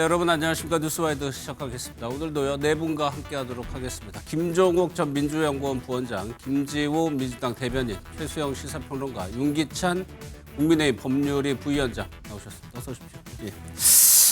네, 여러분 안녕하십니까. 뉴스와이드 시작하겠습니다. 오늘도요 네 분과 함께하도록 하겠습니다. 김종욱 전 민주연구원 부원장, 김지호 민주당 대변인, 최수영 시사평론가, 윤기찬 국민의힘 법률위 부위원장 나오셨습니다. 어서 오십시오. 예.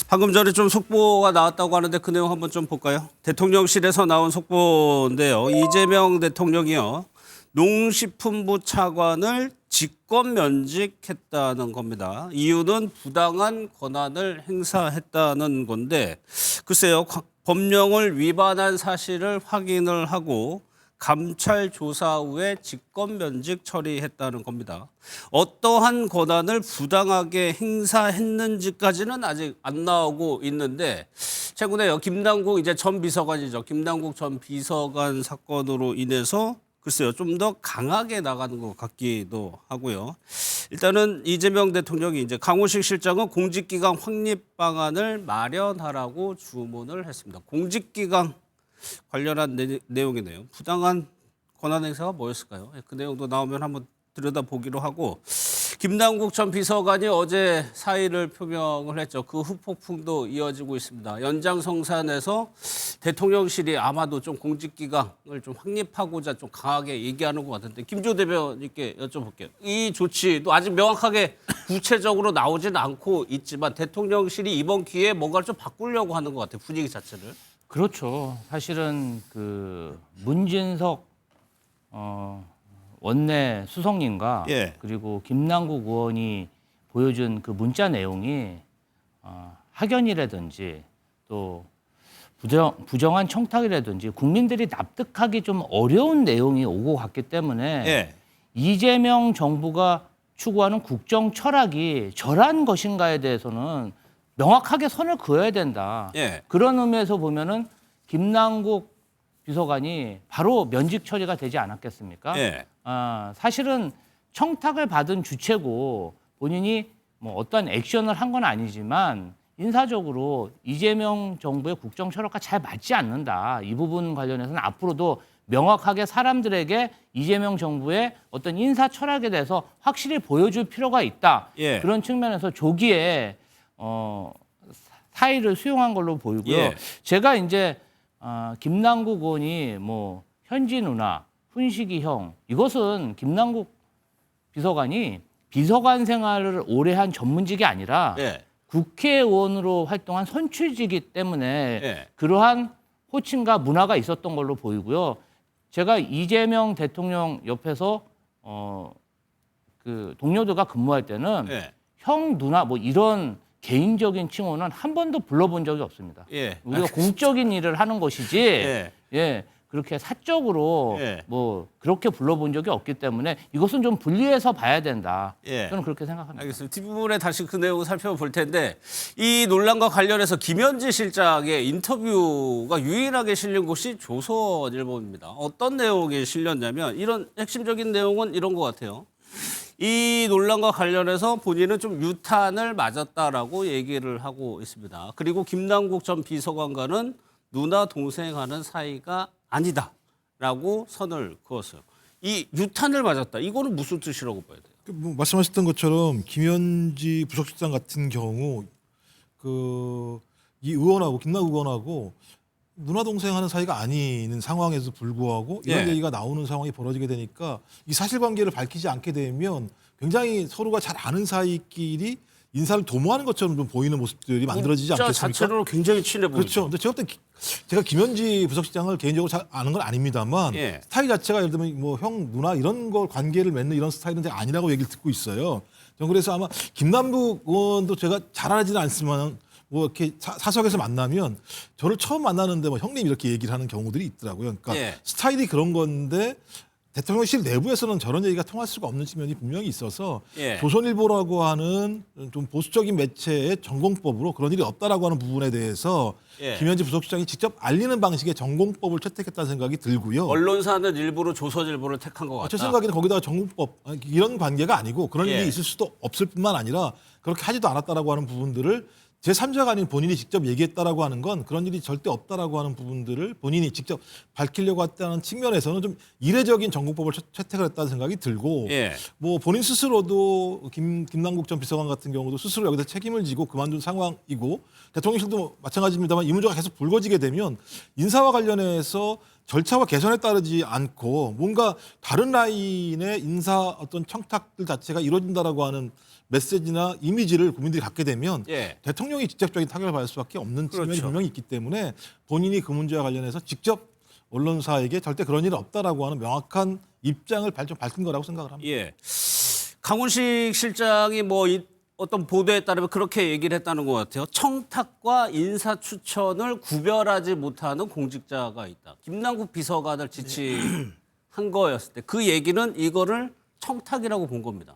방금 전에 좀 속보가 나왔다고 하는데 그 내용 한번 좀 볼까요? 대통령실에서 나온 속보인데요. 이재명 대통령이요 농식품부 차관을 직권 면직했다는 겁니다. 이유는 부당한 권한을 행사했다는 건데 글쎄요. 법령을 위반한 사실을 확인을 하고 감찰 조사 후에 직권 면직 처리했다는 겁니다. 어떠한 권한을 부당하게 행사했는지까지는 아직 안 나오고 있는데 최근에 김남국 이제 전 비서관이죠. 김남국 전 비서관 사건으로 인해서 글쎄요, 좀 더 강하게 나가는 것 같기도 하고요. 일단은 이재명 대통령이 이제 강훈식 실장은 공직기강 확립 방안을 마련하라고 주문을 했습니다. 공직기강 관련한 내용이네요. 부당한 권한 행사가 뭐였을까요? 그 내용도 나오면 한번 들여다보기로 하고 김남국 전 비서관이 어제 사의를 표명을 했죠. 그 후폭풍도 이어지고 있습니다. 연장성산에서 대통령실이 아마도 좀 공직기강을 좀 확립하고자 좀 강하게 얘기하는 것 같은데 김조 대변인께 여쭤볼게요. 이 조치도 아직 명확하게 구체적으로 나오지는 않고 있지만 대통령실이 이번 기회에 뭔가를 좀 바꾸려고 하는 것 같아요. 분위기 자체를. 그렇죠. 사실은 그 문진석 원내 수석님과 그리고 김남국 의원이 보여준 그 문자 내용이 학연이라든지 또 부정한 청탁이라든지 국민들이 납득하기 좀 어려운 내용이 오고 갔기 때문에 이재명 정부가 추구하는 국정 철학이 절한 것인가에 대해서는 명확하게 선을 그어야 된다. 그런 의미에서 보면은 김남국 비서관이 바로 면직 처리가 되지 않았겠습니까? 사실은 청탁을 받은 주체고 본인이 뭐 어떤 액션을 한 건 아니지만 인사적으로 이재명 정부의 국정 철학과 잘 맞지 않는다. 이 부분 관련해서는 앞으로도 명확하게 사람들에게 이재명 정부의 어떤 인사 철학에 대해서 확실히 보여줄 필요가 있다. 그런 측면에서 조기에 사의를 수용한 걸로 보이고요. 제가 이제 김남국 의원이 뭐 현지 누나, 훈식이 형 이것은 김남국 비서관이 비서관 생활을 오래 한 전문직이 아니라 국회의원으로 활동한 선출직이기 때문에 그러한 호칭과 문화가 있었던 걸로 보이고요. 제가 이재명 대통령 옆에서 그 동료들과 근무할 때는 형, 누나 뭐 이런 개인적인 칭호는 한 번도 불러본 적이 없습니다. 우리가 공적인 일을 하는 것이지 그렇게 사적으로 뭐 그렇게 불러본 적이 없기 때문에 이것은 좀 분리해서 봐야 된다. 저는 그렇게 생각합니다. 알겠습니다. 뒷부분에 다시 그 내용을 살펴볼 텐데 이 논란과 관련해서 김현지 실장의 인터뷰가 유일하게 실린 곳이 조선일보입니다. 어떤 내용이 실렸냐면 이런 핵심적인 내용은 이런 것 같아요. 이 논란과 관련해서 본인은 좀 유탄을 맞았다라고 얘기를 하고 있습니다. 그리고 김남국 전 비서관과는 누나 동생 하는 사이가 아니다라고 선을 그었어요. 이 유탄을 맞았다. 이거는 무슨 뜻이라고 봐야 돼요? 뭐 말씀하셨던 것처럼 김현지 부속실장 같은 경우 이 의원하고 김남국 의원하고 누나 동생 하는 사이가 아닌 상황에서 불구하고 이런 얘기가 나오는 상황이 벌어지게 되니까 이 사실관계를 밝히지 않게 되면 굉장히 서로가 잘 아는 사이끼리 인사를 도모하는 것처럼 좀 보이는 모습들이 만들어지지 않겠습니까? 자체로 굉장히 친해 보이죠. 그렇죠. 근데 제가 볼 때 제가 김현지 부속실장을 개인적으로 잘 아는 건 아닙니다만 스타일 자체가 예를 들면 뭐 형, 누나 이런 걸 관계를 맺는 이런 스타일은 제가 아니라고 얘기를 듣고 있어요. 저는 그래서 아마 김남국 의원도 제가 잘 알지는 않지만 뭐 이렇게 사석에서 만나면 저를 처음 만나는데 뭐 형님 이렇게 얘기를 하는 경우들이 있더라고요. 그러니까 스타일이 그런 건데 대통령실 내부에서는 저런 얘기가 통할 수가 없는 측면이 분명히 있어서 조선일보라고 하는 좀 보수적인 매체의 전공법으로 그런 일이 없다라고 하는 부분에 대해서 김현지 부속실장이 직접 알리는 방식의 전공법을 채택했다는 생각이 들고요. 언론사는 일부러 조선일보를 택한 것 같다. 제 생각에는 거기다가 전공법 이런 관계가 아니고 그런 일이 있을 수도 없을 뿐만 아니라 그렇게 하지도 않았다라고 하는 부분들을 제3자가 아닌 본인이 직접 얘기했다라고 하는 건 그런 일이 절대 없다라고 하는 부분들을 본인이 직접 밝히려고 했다는 측면에서는 좀 이례적인 정국법을 채택을 했다는 생각이 들고 예. 뭐 본인 스스로도 김남국 전 비서관 같은 경우도 스스로 여기서 책임을 지고 그만둔 상황이고 대통령실도 마찬가지입니다만 이 문제가 계속 불거지게 되면 인사와 관련해서 절차와 개선에 따르지 않고 뭔가 다른 라인의 인사 어떤 청탁들 자체가 이루어진다라고 하는 메시지나 이미지를 국민들이 갖게 되면 예. 대통령이 직접적인 타격을 받을 수밖에 없는 측면이 그렇죠. 분명히 있기 때문에 본인이 그 문제와 관련해서 직접 언론사에게 절대 그런 일은 없다라고 하는 명확한 입장을 좀 밝힌 거라고 생각을 합니다. 예. 강훈식 실장이 뭐 어떤 보도에 따르면 그렇게 얘기를 했다는 것 같아요. 청탁과 인사 추천을 구별하지 못하는 공직자가 있다. 김남국 비서관을 지칭한 거였을 때 그 얘기는 이거를 청탁이라고 본 겁니다.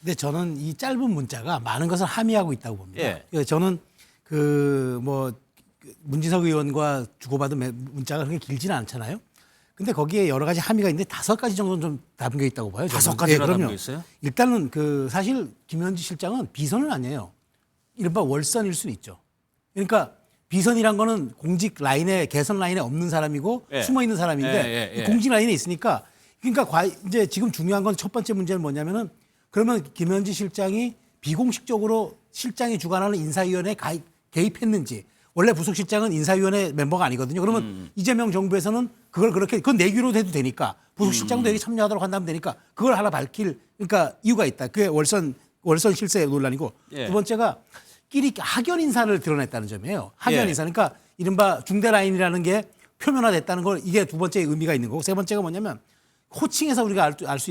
근데 저는 이 짧은 문자가 많은 것을 함의하고 있다고 봅니다. 예. 그래서 저는 문진석 의원과 주고받은 문자가 그렇게 길지는 않잖아요. 근데 거기에 여러 가지 함의가 있는데 5가지 정도는 좀 담겨 있다고 봐요. 5가지나 그럼요. 담겨 있어요? 일단은 사실 김현지 실장은 비선은 아니에요. 이른바 월선일 수는 있죠. 그러니까 비선이란 거는 공직 라인에 개선 라인에 없는 사람이고 예. 숨어 있는 사람인데 예. 공직 라인에 있으니까 그러니까 이제 지금 중요한 건 첫 번째 문제는 뭐냐면은 그러면 김현지 실장이 비공식적으로 실장이 주관하는 인사위원회에 개입했는지 원래 부속실장은 인사위원회 멤버가 아니거든요. 그러면 이재명 정부에서는 그건 내규로 해도 되니까 부속실장도 여기 참여하도록 한다면 되니까 그걸 하나 밝힐 그러니까 이유가 있다. 그게 월선 실세 논란이고 예. 두 번째가 끼리 학연 인사를 드러냈다는 점이에요. 학연 예. 인사. 그러니까 이른바 중대 라인이라는 게 표면화됐다는 걸 이게 두 번째 의미가 있는 거고 세 번째가 뭐냐면 호칭에서 우리가 알 수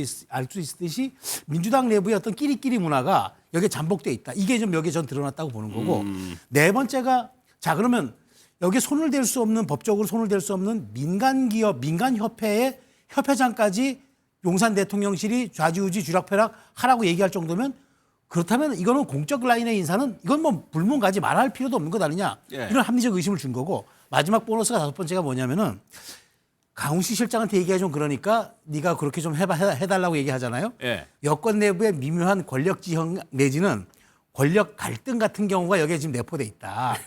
있듯이 민주당 내부의 어떤 끼리끼리 문화가 여기에 잠복돼 있다. 이게 좀 여기에 전 드러났다고 보는 거고 네 번째가 자 그러면 여기에 손을 댈 수 없는 법적으로 손을 댈 수 없는 민간 기업, 민간 협회의 협회장까지 용산 대통령실이 좌지우지 쥐락펴락 하라고 얘기할 정도면 그렇다면 이거는 공적 라인의 인사는 이건 뭐 불문 가지 말할 필요도 없는 것 아니냐 예. 이런 합리적 의심을 준 거고 마지막 보너스가 5번째가 뭐냐면은 강훈식 실장한테 얘기가 좀 그러니까 네가 그렇게 좀 해달라고 얘기하잖아요. 예. 여권 내부의 미묘한 권력 지형 내지는 권력 갈등 같은 경우가 여기에 지금 내포돼 있다.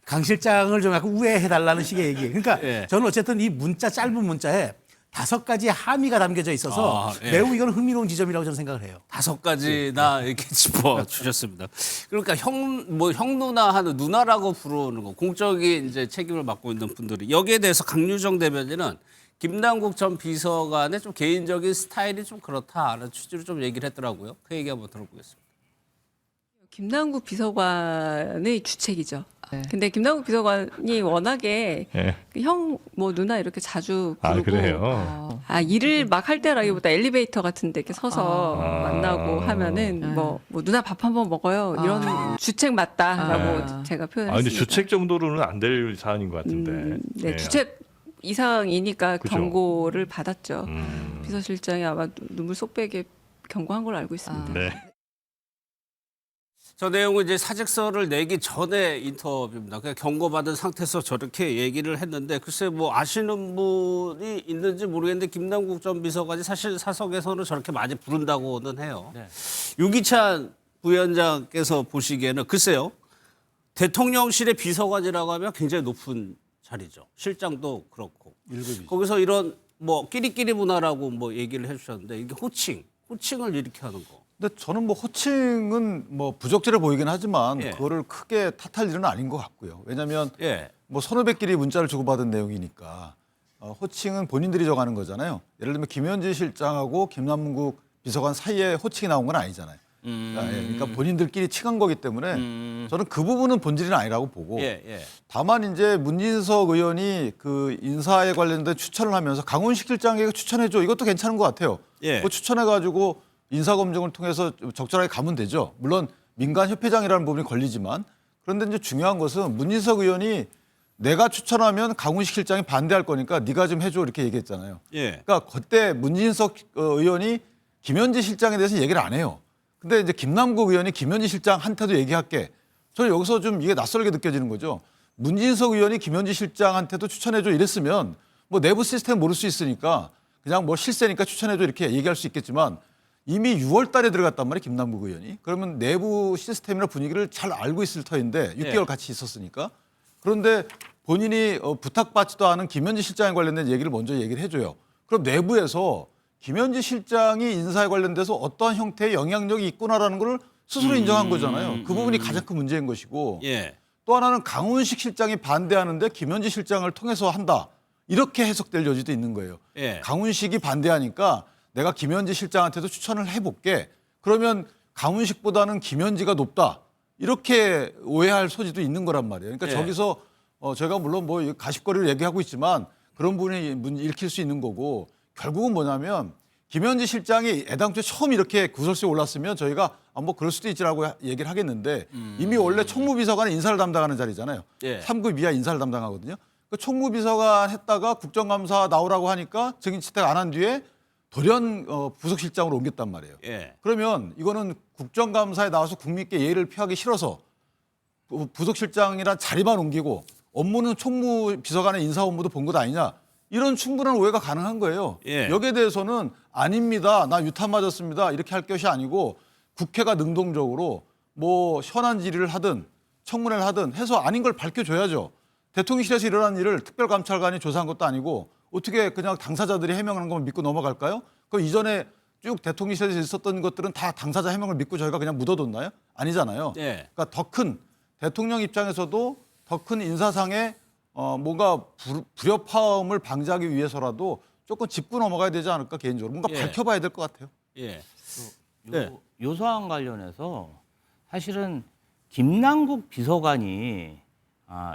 강 실장을 좀 약간 우회해달라는 식의 얘기. 그러니까 예. 저는 어쨌든 이 짧은 문자에 5가지의 함의가 담겨져 있어서 예. 매우 이건 흥미로운 지점이라고 저는 생각을 해요. 5가지나 이렇게 짚어 주셨습니다. 그러니까 형 누나 하는 누나라고 부르는 거 공적인 이제 책임을 맡고 있는 분들이 여기에 대해서 강유정 대변인은 김남국 전 비서관의 좀 개인적인 스타일이 좀 그렇다라는 취지로 좀 얘기를 했더라고요. 그 얘기 한번 들어보겠습니다. 김남국 비서관의 주책이죠. 근데 김남국 비서관이 워낙에 형 뭐 누나 이렇게 자주 부르고 그래요? 일을 막 할 때라기보다 엘리베이터 같은 데 이렇게 서서 만나고 하면은 뭐 누나 밥 한번 먹어요. 이런 주책 맞다라고 제가 표현했습니다. 근데 주책 정도로는 안 될 사안인 것 같은데. 네, 주책 이상이니까 그죠. 경고를 받았죠. 비서실장이 아마 눈물 쏙 빼게 경고한 걸로 알고 있습니다. 네. 저 내용은 이제 사직서를 내기 전에 인터뷰입니다. 그냥 경고받은 상태에서 저렇게 얘기를 했는데 글쎄 뭐 아시는 분이 있는지 모르겠는데 김남국 전 비서관이 사실 사석에서는 저렇게 많이 부른다고는 해요. 네. 유기찬 부위원장께서 보시기에는 글쎄요. 대통령실의 비서관이라고 하면 굉장히 높은 자리죠. 실장도 그렇고. 거기서 이런 뭐 끼리끼리 문화라고 뭐 얘기를 해주셨는데 이게 호칭을 이렇게 하는 거. 근데 저는 뭐 호칭은 뭐 부적절해 보이긴 하지만 예. 그거를 크게 탓할 일은 아닌 것 같고요. 왜냐하면 예. 뭐 선후배끼리 문자를 주고받은 내용이니까 호칭은 본인들이 정하는 거잖아요. 예를 들면 김현지 실장하고 김남국 비서관 사이에 호칭이 나온 건 아니잖아요. 그러니까 본인들끼리 칭한 거기 때문에 저는 그 부분은 본질은 아니라고 보고 예. 다만 이제 문진석 의원이 그 인사에 관련된 추천을 하면서 강훈식 실장에게 추천해줘 이것도 괜찮은 것 같아요. 예. 뭐 추천해가지고 인사검증을 통해서 적절하게 가면 되죠. 물론 민간협회장이라는 부분이 걸리지만 그런데 이제 중요한 것은 문진석 의원이 내가 추천하면 강훈식 실장이 반대할 거니까 네가 좀 해줘 이렇게 얘기했잖아요. 예. 그러니까 그때 문진석 의원이 김현지 실장에 대해서 얘기를 안 해요. 근데 이제 김남국 의원이 김현지 실장한테도 얘기할게. 저는 여기서 좀 이게 낯설게 느껴지는 거죠. 문진석 의원이 김현지 실장한테도 추천해줘 이랬으면 뭐 내부 시스템 모를 수 있으니까 그냥 뭐 실세니까 추천해줘 이렇게 얘기할 수 있겠지만 이미 6월 달에 들어갔단 말이에요. 김남국 의원이. 그러면 내부 시스템이나 분위기를 잘 알고 있을 터인데 6개월 같이 있었으니까. 그런데 본인이 부탁받지도 않은 김현지 실장에 관련된 얘기를 먼저 얘기를 해줘요. 그럼 내부에서 김현지 실장이 인사에 관련돼서 어떠한 형태의 영향력이 있구나라는 걸 스스로 인정한 거잖아요. 그 부분이 가장 큰 문제인 것이고 또 하나는 강훈식 실장이 반대하는데 김현지 실장을 통해서 한다. 이렇게 해석될 여지도 있는 거예요. 강훈식이 반대하니까 내가 김현지 실장한테도 추천을 해볼게. 그러면 강훈식보다는 김현지가 높다. 이렇게 오해할 소지도 있는 거란 말이에요. 그러니까 저기서 제가 물론 뭐 가십거리를 얘기하고 있지만 그런 부분이 읽힐 수 있는 거고 결국은 뭐냐면 김현지 실장이 애당초에 처음 이렇게 구설수에 올랐으면 저희가 뭐 그럴 수도 있지라고 얘기를 하겠는데 이미 원래 총무비서관은 인사를 담당하는 자리잖아요. 3급 이하 인사를 담당하거든요. 그 총무비서관 했다가 국정감사 나오라고 하니까 증인 채택 안 한 뒤에 돌연 부속실장으로 옮겼단 말이에요. 그러면 이거는 국정감사에 나와서 국민께 예의를 표하기 싫어서 부속실장이란 자리만 옮기고 업무는 총무비서관의 인사 업무도 본 것 아니냐. 이런 충분한 오해가 가능한 거예요. 여기에 대해서는 아닙니다. 나 유탄 맞았습니다. 이렇게 할 것이 아니고 국회가 능동적으로 뭐 현안 질의를 하든 청문회를 하든 해서 아닌 걸 밝혀줘야죠. 대통령실에서 일어난 일을 특별감찰관이 조사한 것도 아니고 어떻게 그냥 당사자들이 해명하는 것만 믿고 넘어갈까요? 그럼 이전에 쭉 대통령실에서 있었던 것들은 다 당사자 해명을 믿고 저희가 그냥 묻어뒀나요? 아니잖아요. 그러니까 더 큰 대통령 입장에서도 더 큰 인사상의 뭔가 불협화음을 방지하기 위해서라도 조금 짚고 넘어가야 되지 않을까 개인적으로 뭔가 밝혀봐야 될 것 같아요. 요 사안 관련해서 사실은 김남국 비서관이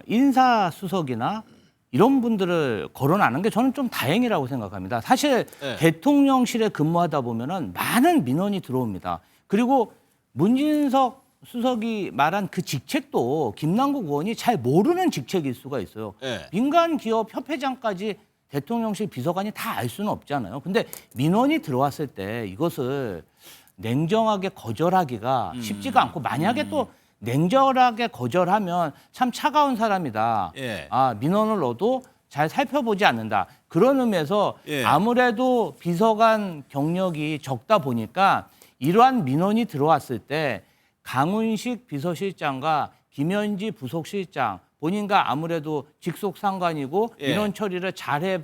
인사수석이나 이런 분들을 거론하는 게 저는 좀 다행이라고 생각합니다. 사실 대통령실에 근무하다 보면은 많은 민원이 들어옵니다. 그리고 문진석 수석이 말한 그 직책도 김남국 의원이 잘 모르는 직책일 수가 있어요. 민간 기업 협회장까지 대통령실 비서관이 다 알 수는 없잖아요. 근데 민원이 들어왔을 때 이것을 냉정하게 거절하기가 쉽지가 않고 만약에 또 냉정하게 거절하면 참 차가운 사람이다. 민원을 넣어도 잘 살펴보지 않는다. 그런 의미에서 아무래도 비서관 경력이 적다 보니까 이러한 민원이 들어왔을 때 강훈식 비서실장과 김현지 부속실장 본인과 아무래도 직속 상관이고 민원 처리를 잘해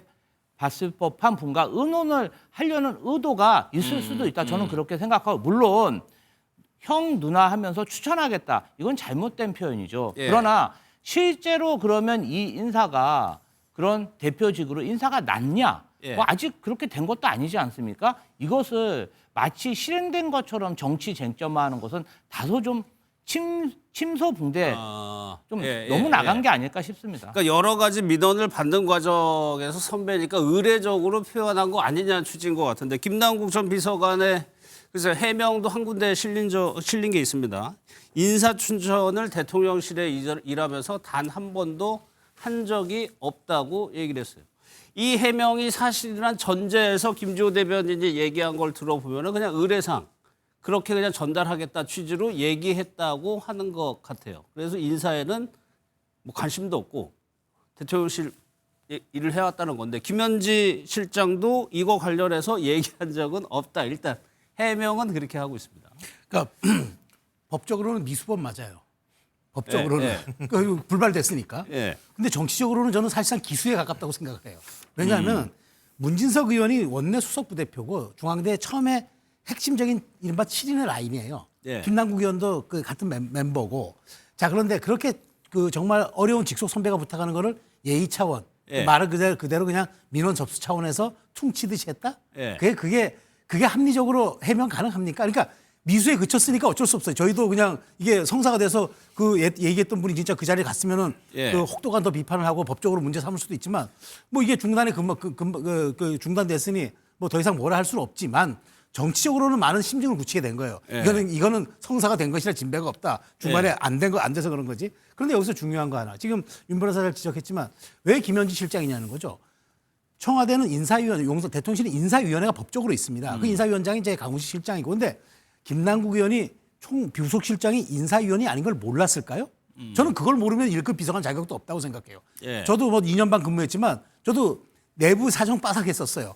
봤을 법한 분과 의논을 하려는 의도가 있을 수도 있다. 저는 그렇게 생각하고 물론 형 누나 하면서 추천하겠다. 이건 잘못된 표현이죠. 그러나 실제로 그러면 이 인사가 그런 대표직으로 인사가 났냐? 뭐 아직 그렇게 된 것도 아니지 않습니까? 이것을 마치 실행된 것처럼 정치 쟁점화하는 것은 다소 좀 침소붕대 좀 너무 나간 게 아닐까 싶습니다. 그러니까 여러 가지 민원을 받는 과정에서 선배니까 의례적으로 표현한 거 아니냐는 취지인 것 같은데 김남국 전 비서관의 그래서 해명도 한 군데 실린 게 있습니다. 인사춘천을 대통령실에 일하면서 단 한 번도 한 적이 없다고 얘기를 했어요. 이 해명이 사실이란 전제에서 김지호 대변인이 얘기한 걸 들어보면 그냥 의례상 그렇게 그냥 전달하겠다 취지로 얘기했다고 하는 것 같아요. 그래서 인사에는 뭐 관심도 없고 대통령실 일을 해왔다는 건데 김현지 실장도 이거 관련해서 얘기한 적은 없다. 일단 해명은 그렇게 하고 있습니다. 그러니까 법적으로는 미수범 맞아요. 법적으로는 그 불발됐으니까. 근데 정치적으로는 저는 사실상 기수에 가깝다고 생각을 해요. 왜냐하면 문진석 의원이 원내 수석 부대표고 중앙대 처음에 핵심적인 이른바 7인의 라인이에요. 김남국 의원도 그 같은 멤버고. 자 그런데 그렇게 그 정말 어려운 직속 선배가 부탁하는 거를 예의 차원, 말을 그대로 그냥 민원 접수 차원에서 퉁치듯이 했다. 그게 합리적으로 해명 가능합니까? 그러니까 미수에 그쳤으니까 어쩔 수 없어요. 저희도 그냥 이게 성사가 돼서 그 얘기했던 분이 진짜 그 자리에 갔으면은 그 혹독한 더 비판을 하고 법적으로 문제 삼을 수도 있지만 뭐 이게 중단에 중단됐으니 뭐 더 이상 뭐라 할 수는 없지만 정치적으로는 많은 심증을 굳히게 된 거예요. 이거는 성사가 된 것이라 진배가 없다. 중간에 안 돼서 그런 거지. 그런데 여기서 중요한 거 하나. 지금 윤 변호사를 지적했지만 왜 김현지 실장이냐는 거죠. 청와대는 인사위원, 대통령실은 인사위원회가 법적으로 있습니다. 그 인사위원장이 이제 강훈식 실장이고, 근데 김남국 의원이 총비서실장이 인사위원이 아닌 걸 몰랐을까요? 저는 그걸 모르면 1급 비서관 자격도 없다고 생각해요. 저도 뭐 2년 반 근무했지만 저도 내부 사정 빠삭했었어요.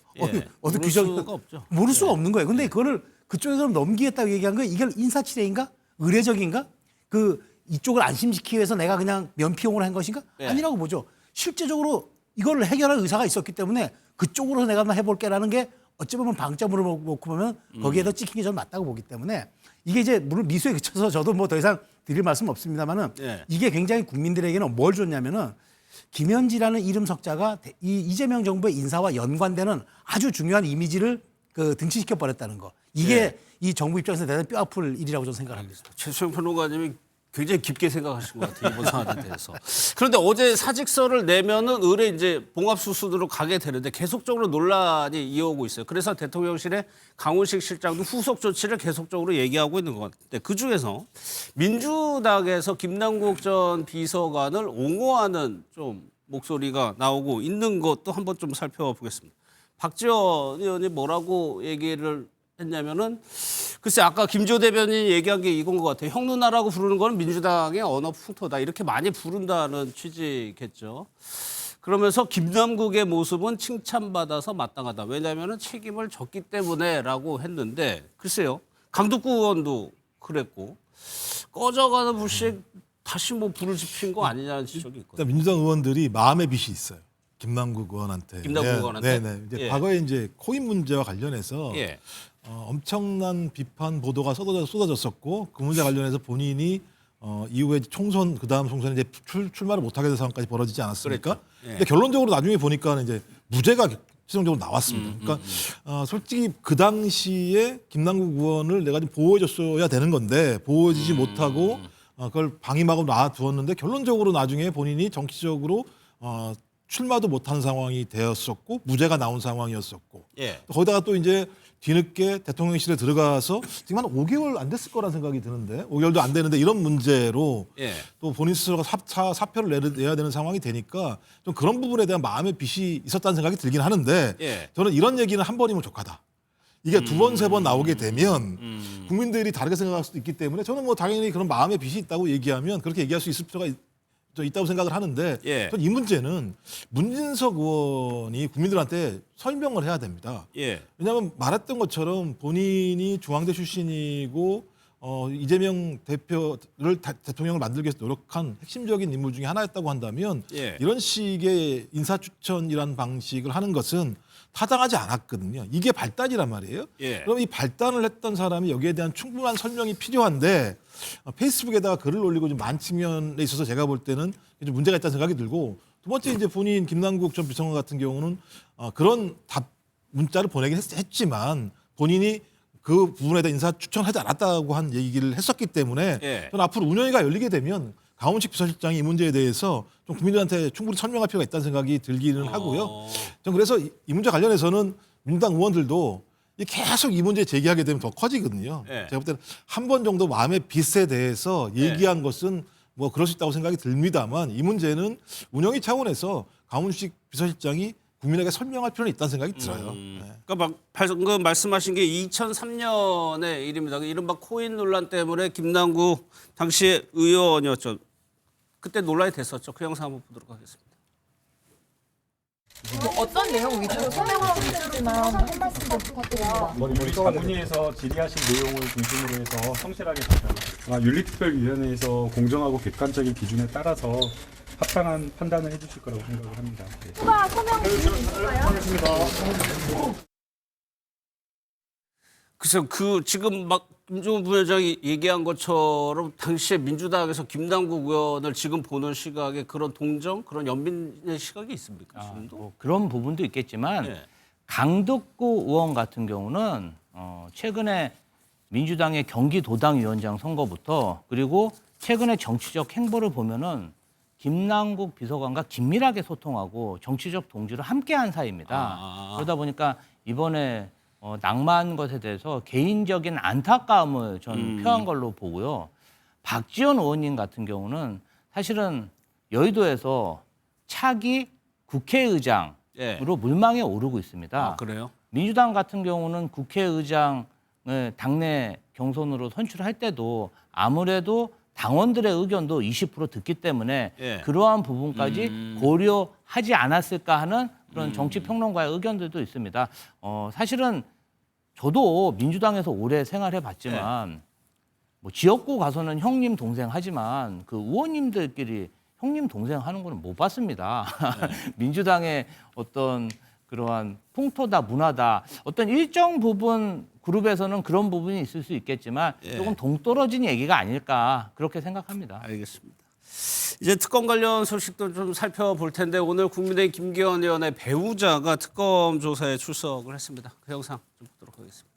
어느 규정이 모를 수가 없는 거예요. 근데 그거를 그쪽에서 넘기겠다고 얘기한 거 이게 인사치레인가? 의례적인가? 이쪽을 안심시키기 위해서 내가 그냥 면피용을 한 것인가? 네. 아니라고 보죠. 실제적으로 이걸 해결할 의사가 있었기 때문에 그쪽으로 내가 한번 해볼게라는 게 어찌 보면 방점으로 놓고 보면 거기에 더 찍힌 게 좀 맞다고 보기 때문에 이게 이제 물론 미수에 그쳐서 저도 뭐 더 이상 드릴 말씀 없습니다만은 네. 이게 굉장히 국민들에게는 뭘 줬냐면은 김현지라는 이름 석자가 이 이재명 정부의 인사와 연관되는 아주 중요한 이미지를 등치시켜 버렸다는 거. 이게 이 정부 입장에서 대단히 뼈 아플 일이라고 저는 생각합니다. 최수영 평론가님이 굉장히 깊게 생각하신 것 같아요. 이번 사안에 대해서. 그런데 어제 사직서를 내면은 의뢰 이제 봉합수순으로 가게 되는데 계속적으로 논란이 이어오고 있어요. 그래서 대통령실의 강훈식 실장도 후속 조치를 계속적으로 얘기하고 있는 것 같은데 그중에서 민주당에서 김남국 전 비서관을 옹호하는 좀 목소리가 나오고 있는 것도 한번 좀 살펴보겠습니다. 박지원 의원이 뭐라고 얘기를 했냐면은 글쎄 아까 김지호 대변인이 얘기한 게 이건 것 같아요. 형 누나라고 부르는 건 민주당의 언어 풍토다. 이렇게 많이 부른다는 취지겠죠. 그러면서 김남국의 모습은 칭찬받아서 마땅하다. 왜냐하면 책임을 졌기 때문에라고 했는데 글쎄요. 강덕구 의원도 그랬고 꺼져가는 불씨에 다시 뭐 불을 지핀 거 아니냐는 지적이 있거든요. 일단 민주당 의원들이 마음의 빚이 있어요. 김남국 의원한테. 김남국 의원한테? 네. 이제 예. 과거에 이제 코인 문제와 관련해서 예. 엄청난 비판 보도가 쏟아졌었고 그 문제 관련해서 본인이 이후에 총선 그다음 총선에 이제 출마를 못하게 된 상황까지 벌어지지 않았습니까? 그랬죠. 예. 근데 결론적으로 나중에 보니까 이제 무죄가 최종적으로 나왔습니다. 그러니까 솔직히 그 당시에 김남국 의원을 내가 좀 보호해줬어야 되는 건데 보호해주지 못하고 그걸 방임하고 놔두었는데 결론적으로 나중에 본인이 정치적으로 출마도 못하는 상황이 되었었고 무죄가 나온 상황이었었고 예. 거기다가 또 이제 뒤늦게 대통령실에 들어가서 지금 한 5개월 안 됐을 거란 생각이 드는데 5개월도 안 되는데 이런 문제로 예. 또 본인 스스로가 사표를 내야 되는 상황이 되니까 좀 그런 부분에 대한 마음의 빚이 있었다는 생각이 들긴 하는데 예. 저는 이런 얘기는 한 번이면 족하다. 이게 두 번, 세 번 나오게 되면 국민들이 다르게 생각할 수도 있기 때문에 저는 뭐 당연히 그런 마음의 빚이 있다고 얘기하면 그렇게 얘기할 수 있을 필요가 있다고 생각을 하는데 예. 저는 이 문제는 문진석 의원이 국민들한테 설명을 해야 됩니다. 예. 왜냐하면 말했던 것처럼 본인이 중앙대 출신이고 이재명 대표를 대통령을 만들기 위해서 노력한 핵심적인 인물 중에 하나였다고 한다면 예. 이런 식의 인사추천이라는 방식을 하는 것은 타당하지 않았거든요. 이게 발단이란 말이에요. 예. 그럼 이 발단을 했던 사람이 여기에 대한 충분한 설명이 필요한데 페이스북에다가 글을 올리고 좀 많은 측면에 있어서 제가 볼 때는 좀 문제가 있다는 생각이 들고 두 번째 이제 본인 김남국 전 비서관 같은 경우는 그런 답 문자를 보내긴 했지만 본인이 그 부분에 대한 인사 추천하지 않았다고 한 얘기를 했었기 때문에 예. 저는 앞으로 운영위가 열리게 되면 강훈식 비서실장이 이 문제에 대해서 좀 국민들한테 충분히 설명할 필요가 있다는 생각이 들기는 하고요. 전 그래서 이 문제 관련해서는 민주당 의원들도 계속 이 문제 제기하게 되면 더 커지거든요. 예. 제가 볼 때는 한 번 정도 마음의 빚에 대해서 얘기한 것은 뭐 그럴 수 있다고 생각이 듭니다만 이 문제는 운영위 차원에서 강훈식 비서실장이 국민에게 설명할 필요는 있다는 생각이 들어요. 네. 그러니까 방금 말씀하신 게 2003년의 일입니다. 이른바 코인 논란 때문에 김남국 당시 의원이었죠. 그때 논란이 됐었죠. 그 영상 한번 보도록 하겠습니다. 어떤 내용 위주로 설명하고 있지만 한 말씀 더 부탁드립니다. 우리 자문위에서 질의하신 내용을 중심으로 해서 성실하게 답변. 윤리특별위원회에서 공정하고 객관적인 기준에 따라서 합당한 판단을 해주실 거라고 생각을 합니다. 네. 추가 소명 주시나요? 글쎄요, 지금 막 김종훈 부회장이 얘기한 것처럼 당시에 민주당에서 김남국 의원을 지금 보는 시각에 그런 동정, 그런 연민의 시각이 있습니까? 지금도? 뭐 그런 부분도 있겠지만 예. 강덕구 의원 같은 경우는 최근에 민주당의 경기도당위원장 선거부터 그리고 최근의 정치적 행보를 보면은 김남국 비서관과 긴밀하게 소통하고 정치적 동지를 함께한 사이입니다. 그러다 보니까 이번에 낭만 것에 대해서 개인적인 안타까움을 전 표한 걸로 보고요. 박지원 의원님 같은 경우는 사실은 여의도에서 차기 국회의장으로 예. 물망에 오르고 있습니다. 그래요? 민주당 같은 경우는 국회의장을 당내 경선으로 선출할 때도 아무래도 당원들의 의견도 20% 듣기 때문에 예. 그러한 부분까지 고려하지 않았을까 하는 그런 정치평론가의 의견들도 있습니다. 사실은 저도 민주당에서 오래 생활해봤지만 뭐 지역구 가서는 형님 동생 하지만 그 의원님들끼리 형님 동생 하는 거는 못 봤습니다. 민주당의 어떤 그러한 풍토다 문화다 어떤 일정 부분 그룹에서는 그런 부분이 있을 수 있겠지만 조금 동떨어진 얘기가 아닐까 그렇게 생각합니다. 알겠습니다. 이제 특검 관련 소식도 좀 살펴볼 텐데 오늘 국민의힘 김기현 의원의 배우자가 특검 조사에 출석을 했습니다. 그 영상 좀 보도록 하겠습니다.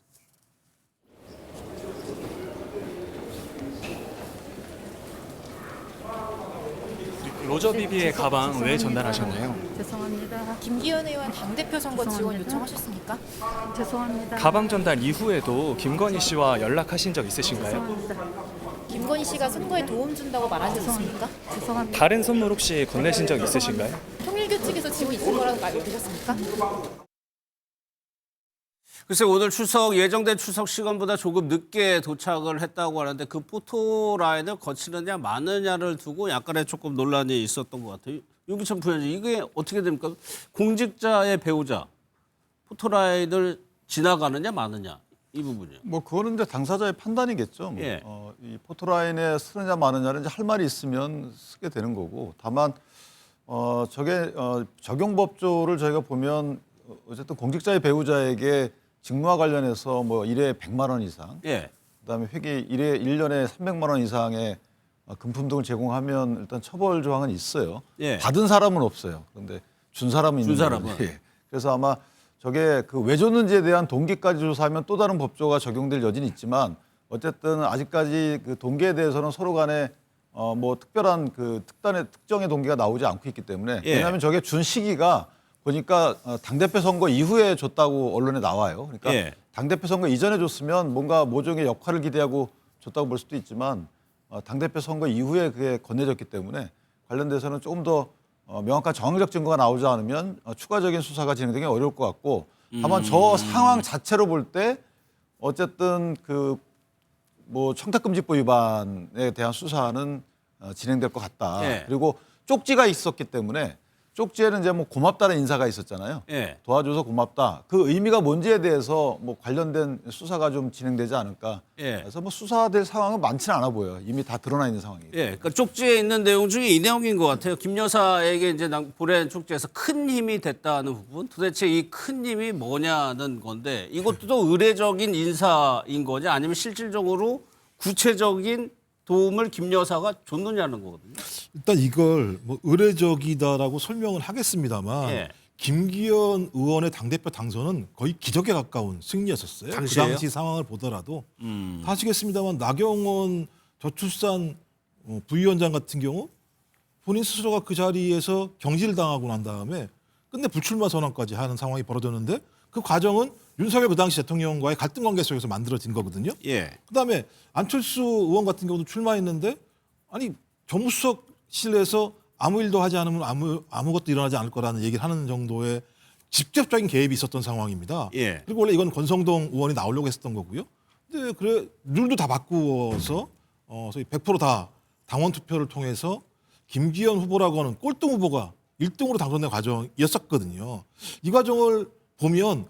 로저 비비의 가방 왜 전달하셨나요? 죄송합니다. 김기현 의원 당대표 선거 지원 요청하셨습니까? 죄송합니다. 가방 전달 이후에도 김건희 씨와 연락하신 적 있으신가요? 죄송합니다. 김건희 씨가 선거에 도움 준다고 말한 적 있습니까? 죄송합니다. 다른 선물 혹시 건네신 적 있으신가요? 통일교 측에서 지원 있을 거라고 말 들으셨습니까? 글쎄 오늘 예정된 추석 시간보다 조금 늦게 도착을 했다고 하는데 그 포토라인을 거치느냐 마느냐를 두고 약간의 조금 논란이 있었던 것 같아요. 윤기천 부위원장 이게 어떻게 됩니까? 공직자의 배우자 포토라인을 지나가느냐 마느냐 이 부분이요. 뭐 그거는 이제 당사자의 판단이겠죠. 뭐. 이 포토라인에 쓰느냐 마느냐는 이제 할 말이 있으면 쓰게 되는 거고 다만 저게 적용법조를 저희가 보면 어쨌든 공직자의 배우자에게 직무와 관련해서 뭐 1회 100만 원 이상, 그다음에 회계 1년에 300만 원 이상의 금품 등을 제공하면 일단 처벌 조항은 있어요. 받은 사람은 없어요. 그런데 준 사람은 있는 사람은. 그래서 아마 저게 그 왜 줬는지에 대한 동기까지 조사하면 또 다른 법조가 적용될 여지는 있지만 어쨌든 아직까지 그 동기에 대해서는 서로 간에 뭐 특별한 그 특정의 동기가 나오지 않고 있기 때문에 왜냐하면 저게 준 시기가 보니까 당대표 선거 이후에 줬다고 언론에 나와요. 그러니까 당대표 선거 이전에 줬으면 뭔가 모종의 역할을 기대하고 줬다고 볼 수도 있지만 당대표 선거 이후에 그게 건네졌기 때문에 관련돼서는 조금 더 명확한 정황적 증거가 나오지 않으면 추가적인 수사가 진행되기 어려울 것 같고 다만 저 상황 자체로 볼 때 어쨌든 그 뭐 청탁금지법 위반에 대한 수사는 진행될 것 같다. 그리고 쪽지가 있었기 때문에 쪽지에는 이제 뭐 고맙다는 인사가 있었잖아요. 도와줘서 고맙다. 그 의미가 뭔지에 대해서 뭐 관련된 수사가 좀 진행되지 않을까. 그래서 뭐 수사될 상황은 많지는 않아 보여요. 이미 다 드러나 있는 상황이에요. 그러니까 쪽지에 있는 내용 중에 이 내용인 것 같아요. 김 여사에게 이제 보낸 쪽지에서 큰 힘이 됐다는 부분. 도대체 이 큰 힘이 뭐냐는 건데 이것도 또 의례적인 인사인 거냐 아니면 실질적으로 구체적인 도움을 김 여사가 줬느냐는 거거든요. 일단 이걸 뭐 의례적이다라고 설명을 하겠습니다만 김기현 의원의 당대표 당선은 거의 기적에 가까운 승리였었어요. 당시에요? 그 당시 상황을 보더라도 다 아시겠습니다만 나경원 저출산 부위원장 같은 경우 본인 스스로가 그 자리에서 경질을 당하고 난 다음에 끝내 불출마 선언까지 하는 상황이 벌어졌는데 그 과정은 윤석열 그 당시 대통령과의 갈등 관계 속에서 만들어진 거거든요. 그다음에 안철수 의원 같은 경우도 출마했는데 아니 정무수석실에서 아무 일도 하지 않으면 아무것도 일어나지 않을 거라는 얘기를 하는 정도의 직접적인 개입이 있었던 상황입니다. 그리고 원래 이건 권성동 의원이 나오려고 했었던 거고요. 근데 그래 룰도 다 바꾸어서 소위 100% 다 당원 투표를 통해서 김기현 후보라고 하는 꼴등 후보가 1등으로 당선된 과정이었었거든요. 이 과정을 보면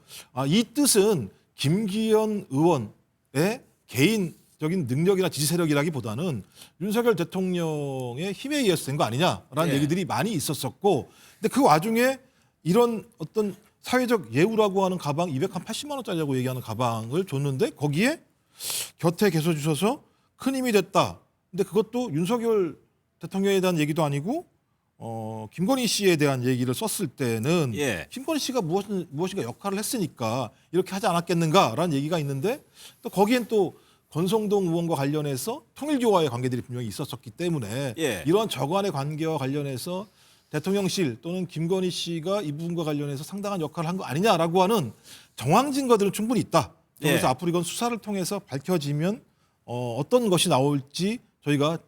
이 뜻은 김기현 의원의 개인적인 능력이나 지지 세력이라기보다는 윤석열 대통령의 힘에 의해서 된 거 아니냐라는 얘기들이 많이 있었었고 근데 그 와중에 이런 어떤 사회적 예우라고 하는 가방 280만 원짜리라고 얘기하는 가방을 줬는데 거기에 곁에 계셔 주셔서 큰 힘이 됐다. 근데 그것도 윤석열 대통령에 대한 얘기도 아니고 김건희 씨에 대한 얘기를 썼을 때는 김건희 씨가 무엇인가 역할을 했으니까 이렇게 하지 않았겠는가라는 얘기가 있는데 또 거기엔 또 권성동 의원과 관련해서 통일교와의 관계들이 분명히 있었기 때문에 이런 저간의 관계와 관련해서 대통령실 또는 김건희 씨가 이 부분과 관련해서 상당한 역할을 한 거 아니냐라고 하는 정황 증거들은 충분히 있다. 그래서 앞으로 이건 수사를 통해서 밝혀지면 어떤 것이 나올지 저희가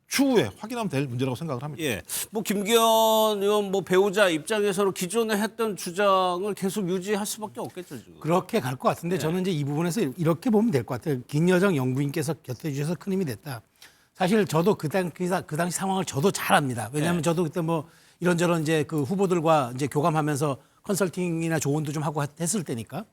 추후에 확인하면 될 문제라고 생각을 합니다. 뭐 김기현 의원 뭐 배우자 입장에서는 기존에 했던 주장을 계속 유지할 수밖에 없겠죠 지금. 그렇게 갈 것 같은데 저는 이제 이 부분에서 이렇게 보면 될 것 같아요. 김여정 영부인께서 곁에 주셔서 큰 힘이 됐다. 사실 저도 그 당시 상황을 저도 잘 압니다. 왜냐하면 저도 그때 뭐 이런저런 이제 그 후보들과 이제 교감하면서 컨설팅이나 조언도 좀 하고 했을 때니까.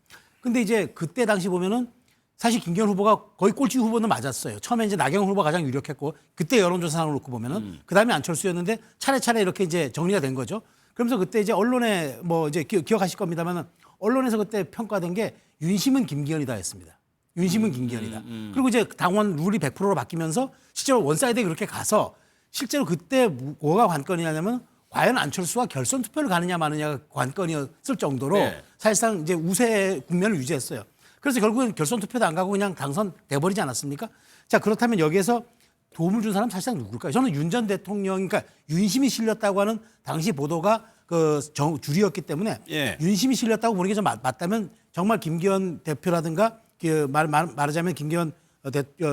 근데 이제 그때 당시 보면은 사실 김기현 후보가 거의 꼴찌 후보는 맞았어요. 처음에 이제 나경원 후보가 가장 유력했고 그때 여론조사상을 놓고 보면은 그다음에 안철수였는데 차례차례 이렇게 이제 정리가 된 거죠. 그러면서 그때 이제 언론에 뭐 이제 기억하실 겁니다만 언론에서 그때 평가된 게 윤심은 김기현이다 했습니다. 윤심은 김기현이다. 그리고 이제 당원 룰이 100%로 바뀌면서 실제로 원사이드에 그렇게 가서 실제로 그때 뭐가 관건이냐면 과연 안철수와 결선 투표를 가느냐 마느냐가 관건이었을 정도로 사실상 이제 우세 국면을 유지했어요. 그래서 결국은 결선 투표도 안 가고 그냥 당선돼 버리지 않았습니까? 자, 그렇다면 여기에서 도움을 준 사람 사실상 누굴까요? 저는 윤 전 대통령, 그러니까 윤심이 실렸다고 하는 당시 보도가 그 주류였기 때문에 윤심이 실렸다고 보는 게 좀 맞다면 정말 김기현 대표라든가 말하자면 김기현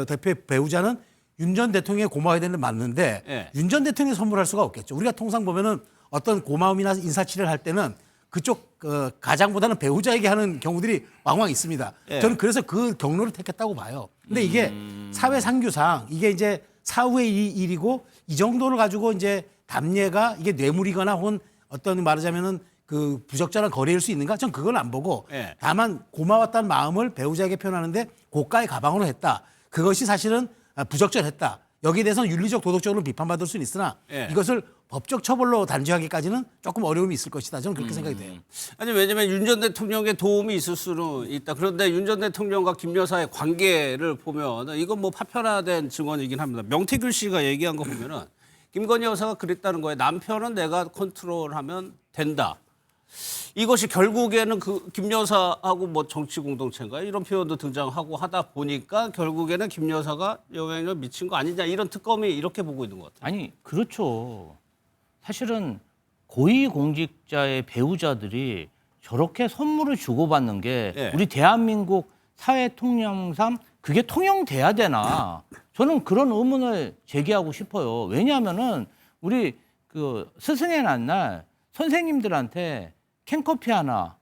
대표의 배우자는 윤 전 대통령에 고마워야 되는 게 맞는데 윤 전 대통령이 선물할 수가 없겠죠. 우리가 통상 보면은 어떤 고마움이나 인사치레를 할 때는 그쪽 가장보다는 배우자에게 하는 경우들이 왕왕 있습니다. 저는 그래서 그 경로를 택했다고 봐요. 근데 이게 사회 상규상 이게 이제 사후의 일이고 이 정도를 가지고 이제 담례가 이게 뇌물이거나 혹은 어떤 말하자면은 그 부적절한 거래일 수 있는가? 전 그건 안 보고 다만 고마웠다는 마음을 배우자에게 표현하는데 고가의 가방으로 했다. 그것이 사실은 부적절했다. 여기에 대해서는 윤리적 도덕적으로 비판받을 수는 있으나 이것을 법적 처벌로 단죄하기까지는 조금 어려움이 있을 것이다. 저는 그렇게 생각이 돼요. 아니 왜냐하면 윤 전 대통령의 도움이 있을 수는 있다. 그런데 윤 전 대통령과 김 여사의 관계를 보면 이건 뭐 파편화된 증언이긴 합니다. 명태균 씨가 얘기한 거 보면은 김건희 여사가 그랬다는 거예요. 남편은 내가 컨트롤하면 된다. 이것이 결국에는 그 김 여사하고 뭐 정치 공동체인가 이런 표현도 등장하고 하다 보니까 결국에는 김 여사가 영향을 미친 거 아니냐 이런 특검이 이렇게 보고 있는 것 같아요. 아니 그렇죠. 사실은 고위공직자의 배우자들이 저렇게 선물을 주고받는 게 우리 대한민국 사회 통념상 그게 통용돼야 되나? 저는 그런 의문을 제기하고 싶어요. 왜냐하면은 우리 그 스승의 날날 선생님들한테 캔커피 하나,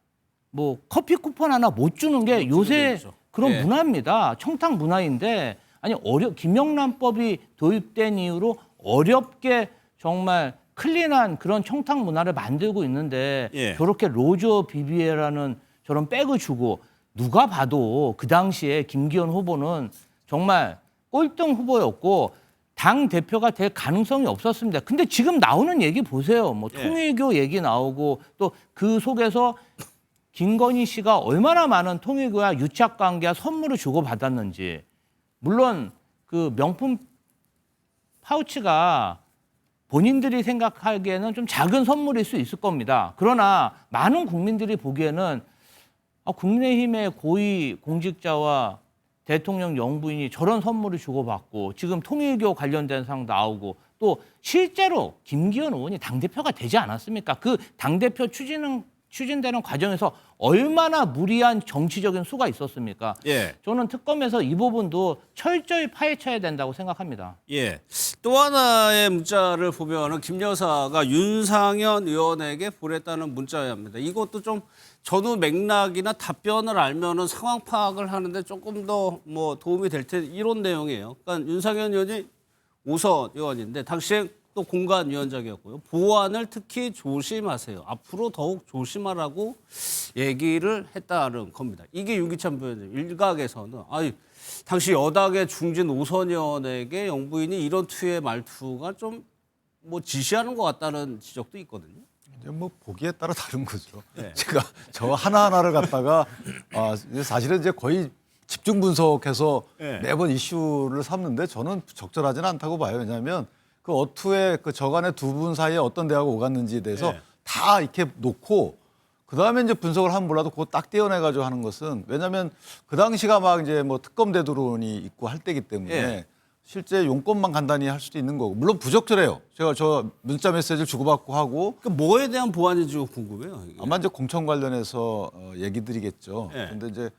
뭐 커피 쿠폰 하나 못 주는 게 요새 그런 문화입니다. 청탁 문화인데 아니 김영란법이 도입된 이후로 어렵게 정말 클린한 그런 청탁 문화를 만들고 있는데 저렇게 로저 비비에라는 저런 백을 주고 누가 봐도 그 당시에 김기현 후보는 정말 꼴등 후보였고 당 대표가 될 가능성이 없었습니다. 근데 지금 나오는 얘기 보세요. 뭐 통일교 얘기 나오고 또 그 속에서 김건희 씨가 얼마나 많은 통일교와 유착 관계와 선물을 주고 받았는지. 물론 그 명품 파우치가 본인들이 생각하기에는 좀 작은 선물일 수 있을 겁니다. 그러나 많은 국민들이 보기에는 국민의힘의 고위 공직자와 대통령 영부인이 저런 선물을 주고받고 지금 통일교 관련된 사항 나오고 또 실제로 김기현 의원이 당대표가 되지 않았습니까? 그 당대표 추진되는 과정에서 얼마나 무리한 정치적인 수가 있었습니까? 저는 특검에서 이 부분도 철저히 파헤쳐야 된다고 생각합니다. 또 하나의 문자를 보면은 김 여사가 윤상현 의원에게 보냈다는 문자입니다. 이것도 좀 전후 맥락이나 답변을 알면은 상황 파악을 하는데 조금 더 뭐 도움이 될 텐데 이런 내용이에요. 그러니까 윤상현 의원이 5선 의원인데 당시에 또 공관위원장이었고요. 보안을 특히 조심하세요. 앞으로 더욱 조심하라고 얘기를 했다는 겁니다. 이게 윤기찬 부위원장 일각에서는 당시 여당의 중진 5선 의원에게 영부인이 이런 투의 말투가 좀 뭐 지시하는 것 같다는 지적도 있거든요. 이제 뭐 보기에 따라 다른 거죠. 제가 저 하나하나를 갖다가 사실은 이제 거의 집중 분석해서 매번 이슈를 삼는데 저는 적절하지는 않다고 봐요. 왜냐하면 그 어투에 그 저간의 두 분 사이에 어떤 대화가 오갔는지에 대해서 다 이렇게 놓고 그 다음에 이제 분석을 하면 몰라도 그거 딱 떼어내가지고 하는 것은 왜냐하면 그 당시가 막 이제 뭐 특검 대두론이 있고 할 때기 때문에 실제 용건만 간단히 할 수도 있는 거고 물론 부적절해요. 제가 저 문자 메시지를 주고받고 하고 그 뭐에 대한 보완인지 궁금해요. 이게. 아마 이제 공천 관련해서 얘기 드리겠죠. 그런데 이제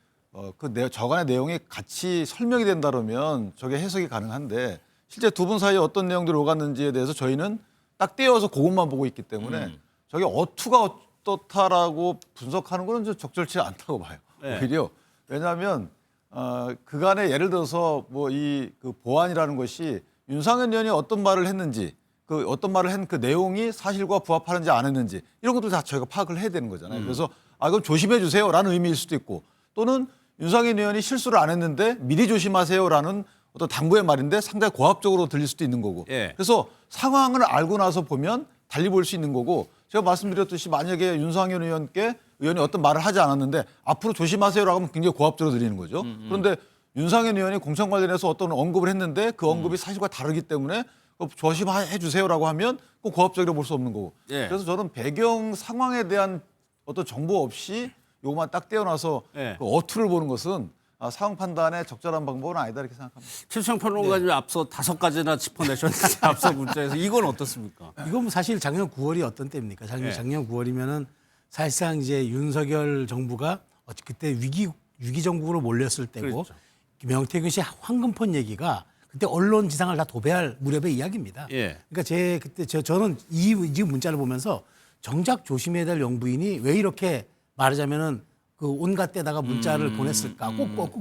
저간의 내용이 같이 설명이 된다 그러면 저게 해석이 가능한데 실제 두 분 사이에 어떤 내용들이 오갔는지에 대해서 저희는 딱 떼어서 그것만 보고 있기 때문에 저게 어투가 어떻다라고 분석하는 건 좀 적절치 않다고 봐요. 오히려 왜냐하면 그간에 예를 들어서 뭐 그 보안이라는 것이 윤상현 의원이 어떤 말을 했는지 그 어떤 말을 한 그 내용이 사실과 부합하는지 안 했는지 이런 것도 다 저희가 파악을 해야 되는 거잖아요. 그래서 그럼 조심해 주세요라는 의미일 수도 있고 또는 윤상현 의원이 실수를 안 했는데 미리 조심하세요라는 어떤 당부의 말인데 상당히 고압적으로 들릴 수도 있는 거고. 예. 그래서 상황을 알고 나서 보면 달리 볼 수 있는 거고 제가 말씀드렸듯이 만약에 윤상현 의원이 어떤 말을 하지 않았는데 앞으로 조심하세요라고 하면 굉장히 고압적으로 들리는 거죠. 그런데 윤상현 의원이 공천 관련해서 어떤 언급을 했는데 그 언급이 사실과 다르기 때문에 조심해 주세요라고 하면 꼭 고압적이라고 볼 수 없는 거고. 예. 그래서 저는 배경 상황에 대한 어떤 정보 없이 요것만 딱 떼어놔서 예. 그 어투를 보는 것은 상황 판단에 적절한 방법은 아니다 이렇게 생각합니다. 최수영 평론가님이 앞서 5가지나 짚어내셨는데 앞서 문자에서 이건 어떻습니까? 이건 사실 작년 9월이 어떤 때입니까? 작년 9월이면은 사실상 이제 윤석열 정부가 그때 위기 정국으로 몰렸을 때고 그렇죠. 명태균 씨 황금폰 얘기가 그때 언론 지상을 다 도배할 무렵의 이야기입니다. 예. 그러니까 그때 저는 이 문자를 보면서 정작 조심해야 될 영부인이 왜 이렇게 말하자면은 그 온갖 데다가 문자를 보냈을까?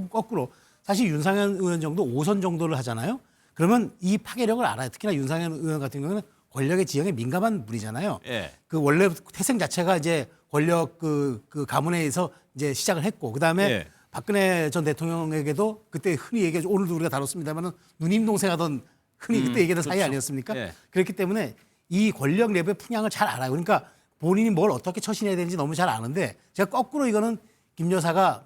거꾸로 사실 윤상현 의원 정도 5선 정도를 하잖아요. 그러면 이 파괴력을 알아요. 특히나 윤상현 의원 같은 경우는 권력의 지형에 민감한 분이잖아요. 예. 그 원래 태생 자체가 이제 권력 그 가문에서 이제 시작을 했고 그다음에 예. 박근혜 전 대통령에게도 그때 흔히 얘기하죠. 오늘도 우리가 다뤘습니다만은 누님 동생 하던 흔히 그때 얘기하던 사이 아니었습니까? 예. 그렇기 때문에 이 권력 내부의 풍향을 잘 알아요. 그러니까 본인이 뭘 어떻게 처신해야 되는지 너무 잘 아는데 제가 거꾸로 이거는 김 여사가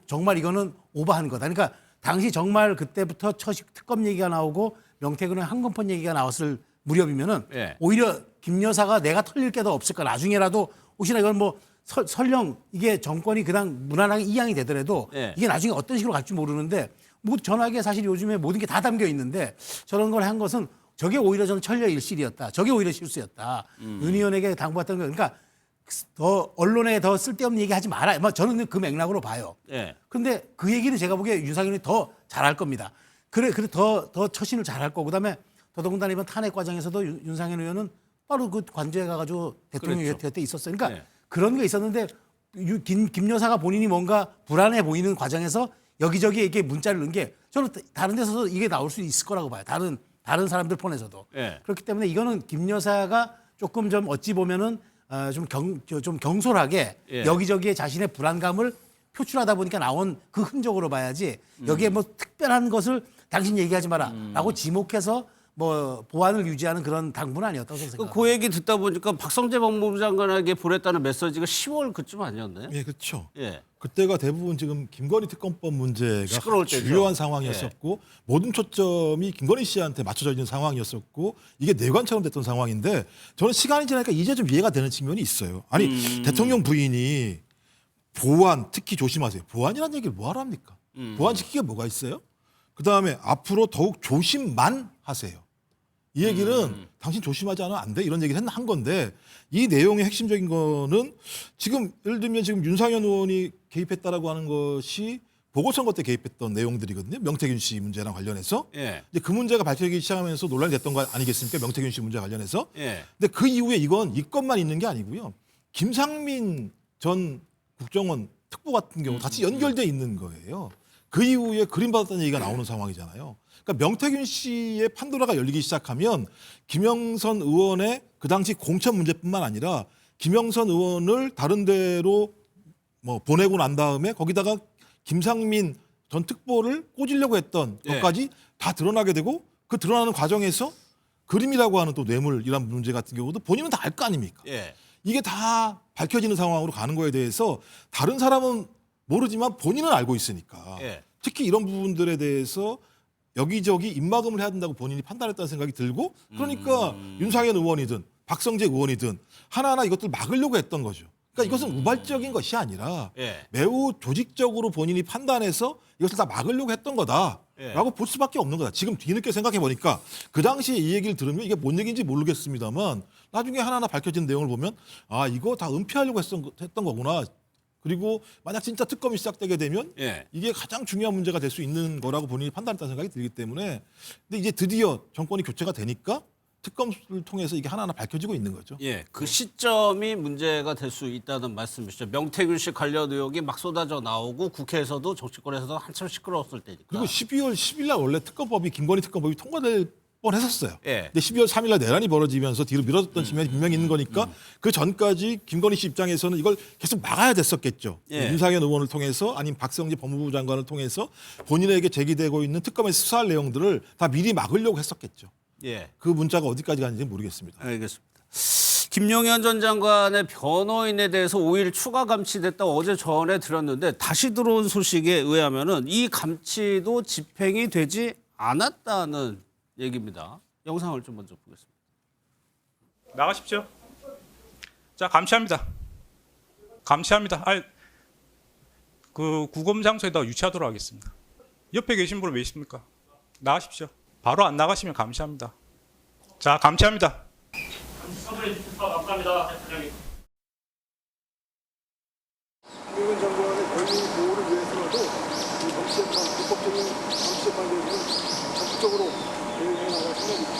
정말 이거는 오버한 거다. 그러니까 당시 정말 그때부터 특검 얘기가 나오고 명태균의 황금폰 얘기가 나왔을 무렵이면은 예. 오히려 김 여사가 내가 털릴 게 더 없을까. 나중에라도 혹시나 이건 뭐 설령 이게 정권이 그냥 무난하게 이양이 되더라도 예. 이게 나중에 어떤 식으로 갈지 모르는데 뭐 전화기에 사실 요즘에 모든 게 다 담겨 있는데 저런 걸 한 것은 저게 오히려 저는 천려일실이었다. 저게 오히려 실수였다. 윤 의원에게 당부했던 거 그러니까 더 언론에 더 쓸데없는 얘기 하지 마라. 저는 그 맥락으로 봐요. 예. 그런데 그 얘기는 제가 보기에 윤상현이 더 잘할 겁니다. 그래 더 처신을 잘할 거고 그다음에 더더군다나 이번 탄핵 과정에서도 윤상현 의원은 바로 그 관저에 가가지고 대통령 그렇죠. 곁에 있었어요. 그러니까 네. 그런 게 있었는데 김 여사가 본인이 뭔가 불안해 보이는 과정에서 여기저기 이렇게 문자를 넣은 게 저는 다른 데서도 이게 나올 수 있을 거라고 봐요. 다른 사람들 폰에서도. 네. 그렇기 때문에 이거는 김 여사가 조금 좀 어찌 보면은 좀 경솔하게 예. 여기저기에 자신의 불안감을 표출하다 보니까 나온 그 흔적으로 봐야지 여기에 뭐 특별한 것을 당신 얘기하지 마라라고 지목해서 뭐 보안을 유지하는 그런 당부는 아니었다고 생각합니다. 그 얘기 듣다 보니까 박성재 법무부 장관에게 보냈다는 메시지가 10월 그쯤 아니었나요? 예, 그렇죠. 예. 그때가 대부분 지금 김건희 특검법 문제가 시끄러울 때죠. 주요한 상황이었었고 모든 초점이 김건희 씨한테 맞춰져 있는 상황이었었고 이게 내관처럼 됐던 상황인데 저는 시간이 지나니까 이제 좀 이해가 되는 측면이 있어요. 아니 대통령 부인이 보안 특히 조심하세요. 보안이라는 얘기를 뭐하러 합니까? 보안 지키기가 뭐가 있어요? 그다음에 앞으로 더욱 조심만 하세요. 이 얘기는 당신 조심하지 않으면 안 돼. 이런 얘기를 한 건데 이 내용의 핵심적인 거는 지금 예를 들면 지금 윤상현 의원이 개입했다라고 하는 것이 보궐선거 때 개입했던 내용들이거든요. 명태균 씨 문제랑 관련해서. 예. 이제 그 문제가 밝혀지기 시작하면서 논란이 됐던 거 아니겠습니까? 명태균 씨 문제 관련해서. 예. 근데 그 이후에 이 건만 있는 게 아니고요. 김상민 전 국정원 특보 같은 경우 같이 연결돼 있는 거예요. 그 이후에 그림받았다는 얘기가 나오는 상황이잖아요. 그러니까 명태균 씨의 판도라가 열리기 시작하면 김영선 의원의 그 당시 공천 문제뿐만 아니라 김영선 의원을 다른 데로 뭐 보내고 난 다음에 거기다가 김상민 전 특보를 꽂으려고 했던 예. 것까지 다 드러나게 되고 그 드러나는 과정에서 그림이라고 하는 또 뇌물 이란 문제 같은 경우도 본인은 다 알 거 아닙니까? 예. 이게 다 밝혀지는 상황으로 가는 거에 대해서 다른 사람은 모르지만 본인은 알고 있으니까 예. 특히 이런 부분들에 대해서 여기저기 입막음을 해야 된다고 본인이 판단했다는 생각이 들고 그러니까 윤상현 의원이든 박성재 의원이든 하나하나 이것들 막으려고 했던 거죠. 그러니까 이것은 우발적인 것이 아니라 예. 매우 조직적으로 본인이 판단해서 이것을 다 막으려고 했던 거다라고 예. 볼 수밖에 없는 거다. 지금 뒤늦게 생각해 보니까 그 당시에 이 얘기를 들으면 이게 뭔 얘기인지 모르겠습니다만 나중에 하나하나 밝혀진 내용을 보면 아 이거 다 은폐하려고 했던 거구나. 그리고 만약 진짜 특검이 시작되게 되면 예. 이게 가장 중요한 문제가 될 수 있는 거라고 본인이 판단했다는 생각이 들기 때문에 근데 이제 드디어 정권이 교체가 되니까 특검을 통해서 이게 하나하나 밝혀지고 있는 거죠. 예, 그 시점이 문제가 될 수 있다는 말씀이시죠. 명태균 씨 관련 의혹이 막 쏟아져 나오고 국회에서도 정치권에서도 한참 시끄러웠을 때니까. 그리고 12월 10일 날 원래 특검법이 김건희 특검법이 통과될 뻔했었어요. 예. 근데 12월 3일 날 내란이 벌어지면서 뒤로 밀어졌던 측면이 분명히 있는 거니까 그 전까지 김건희 씨 입장에서는 이걸 계속 막아야 됐었겠죠. 예. 윤상현 의원을 통해서 아니면 박성재 법무부 장관을 통해서 본인에게 제기되고 있는 특검에서 수사할 내용들을 다 미리 막으려고 했었겠죠. 예. 그 문자가 어디까지 가는지 모르겠습니다. 알겠습니다. 김용현 전 장관의 변호인에 대해서 5일 추가 감치됐다고 어제 전해 드렸는데 다시 들어온 소식에 의하면은 이 감치도 집행이 되지 않았다는 얘기입니다. 영상을 좀 먼저 보겠습니다. 나가십시오. 자, 감시합니다. 감시합니다. 그 구검 장소에다 유치하도록 하겠습니다. 옆에 계신 분은 왜 있습니까? 나가십시오. 바로 안 나가시면 감시합니다. 자, 감시합니다. 김용현 장관의 권리 보호를 위해서라도 이 정치재판, 불법적인 정치재판에 대해서는 적극적으로 대응해 나갈 생각입니다.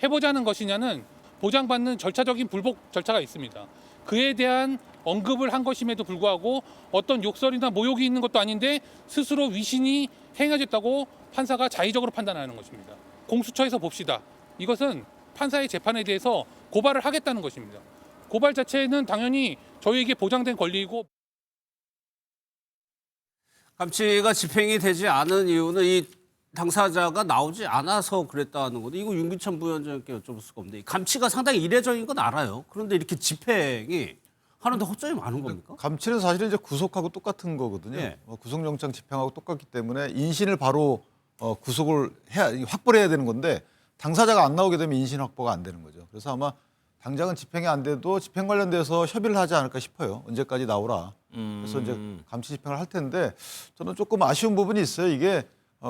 해보자는 것이냐는 보장받는 절차적인 불복 절차가 있습니다. 그에 대한 언급을 한 것임에도 불구하고 어떤 욕설이나 모욕이 있는 것도 아닌데 스스로 위신이 행해졌다고 판사가 자의적으로 판단하는 것입니다. 공수처에서 봅시다. 이것은 판사의 재판에 대해서 고발을 하겠다는 것입니다. 고발 자체는 당연히 저희에게 보장된 권리이고 감치가 집행이 되지 않은 이유는 이 당사자가 나오지 않아서 그랬다는 건데 이거 윤기찬 부위원장께 여쭤볼 수가 없는데 감치가 상당히 이례적인 건 알아요. 그런데 이렇게 집행이 하는데 허점이 많은 겁니까? 감치는 사실은 이제 구속하고 똑같은 거거든요. 예. 구속영장 집행하고 똑같기 때문에 인신을 바로 구속을 확보를 해야 되는 건데 당사자가 안 나오게 되면 인신 확보가 안 되는 거죠. 그래서 아마 당장은 집행이 안 돼도 집행 관련돼서 협의를 하지 않을까 싶어요. 언제까지 나오라. 그래서 이제 감치 집행을 할 텐데 저는 조금 아쉬운 부분이 있어요. 이게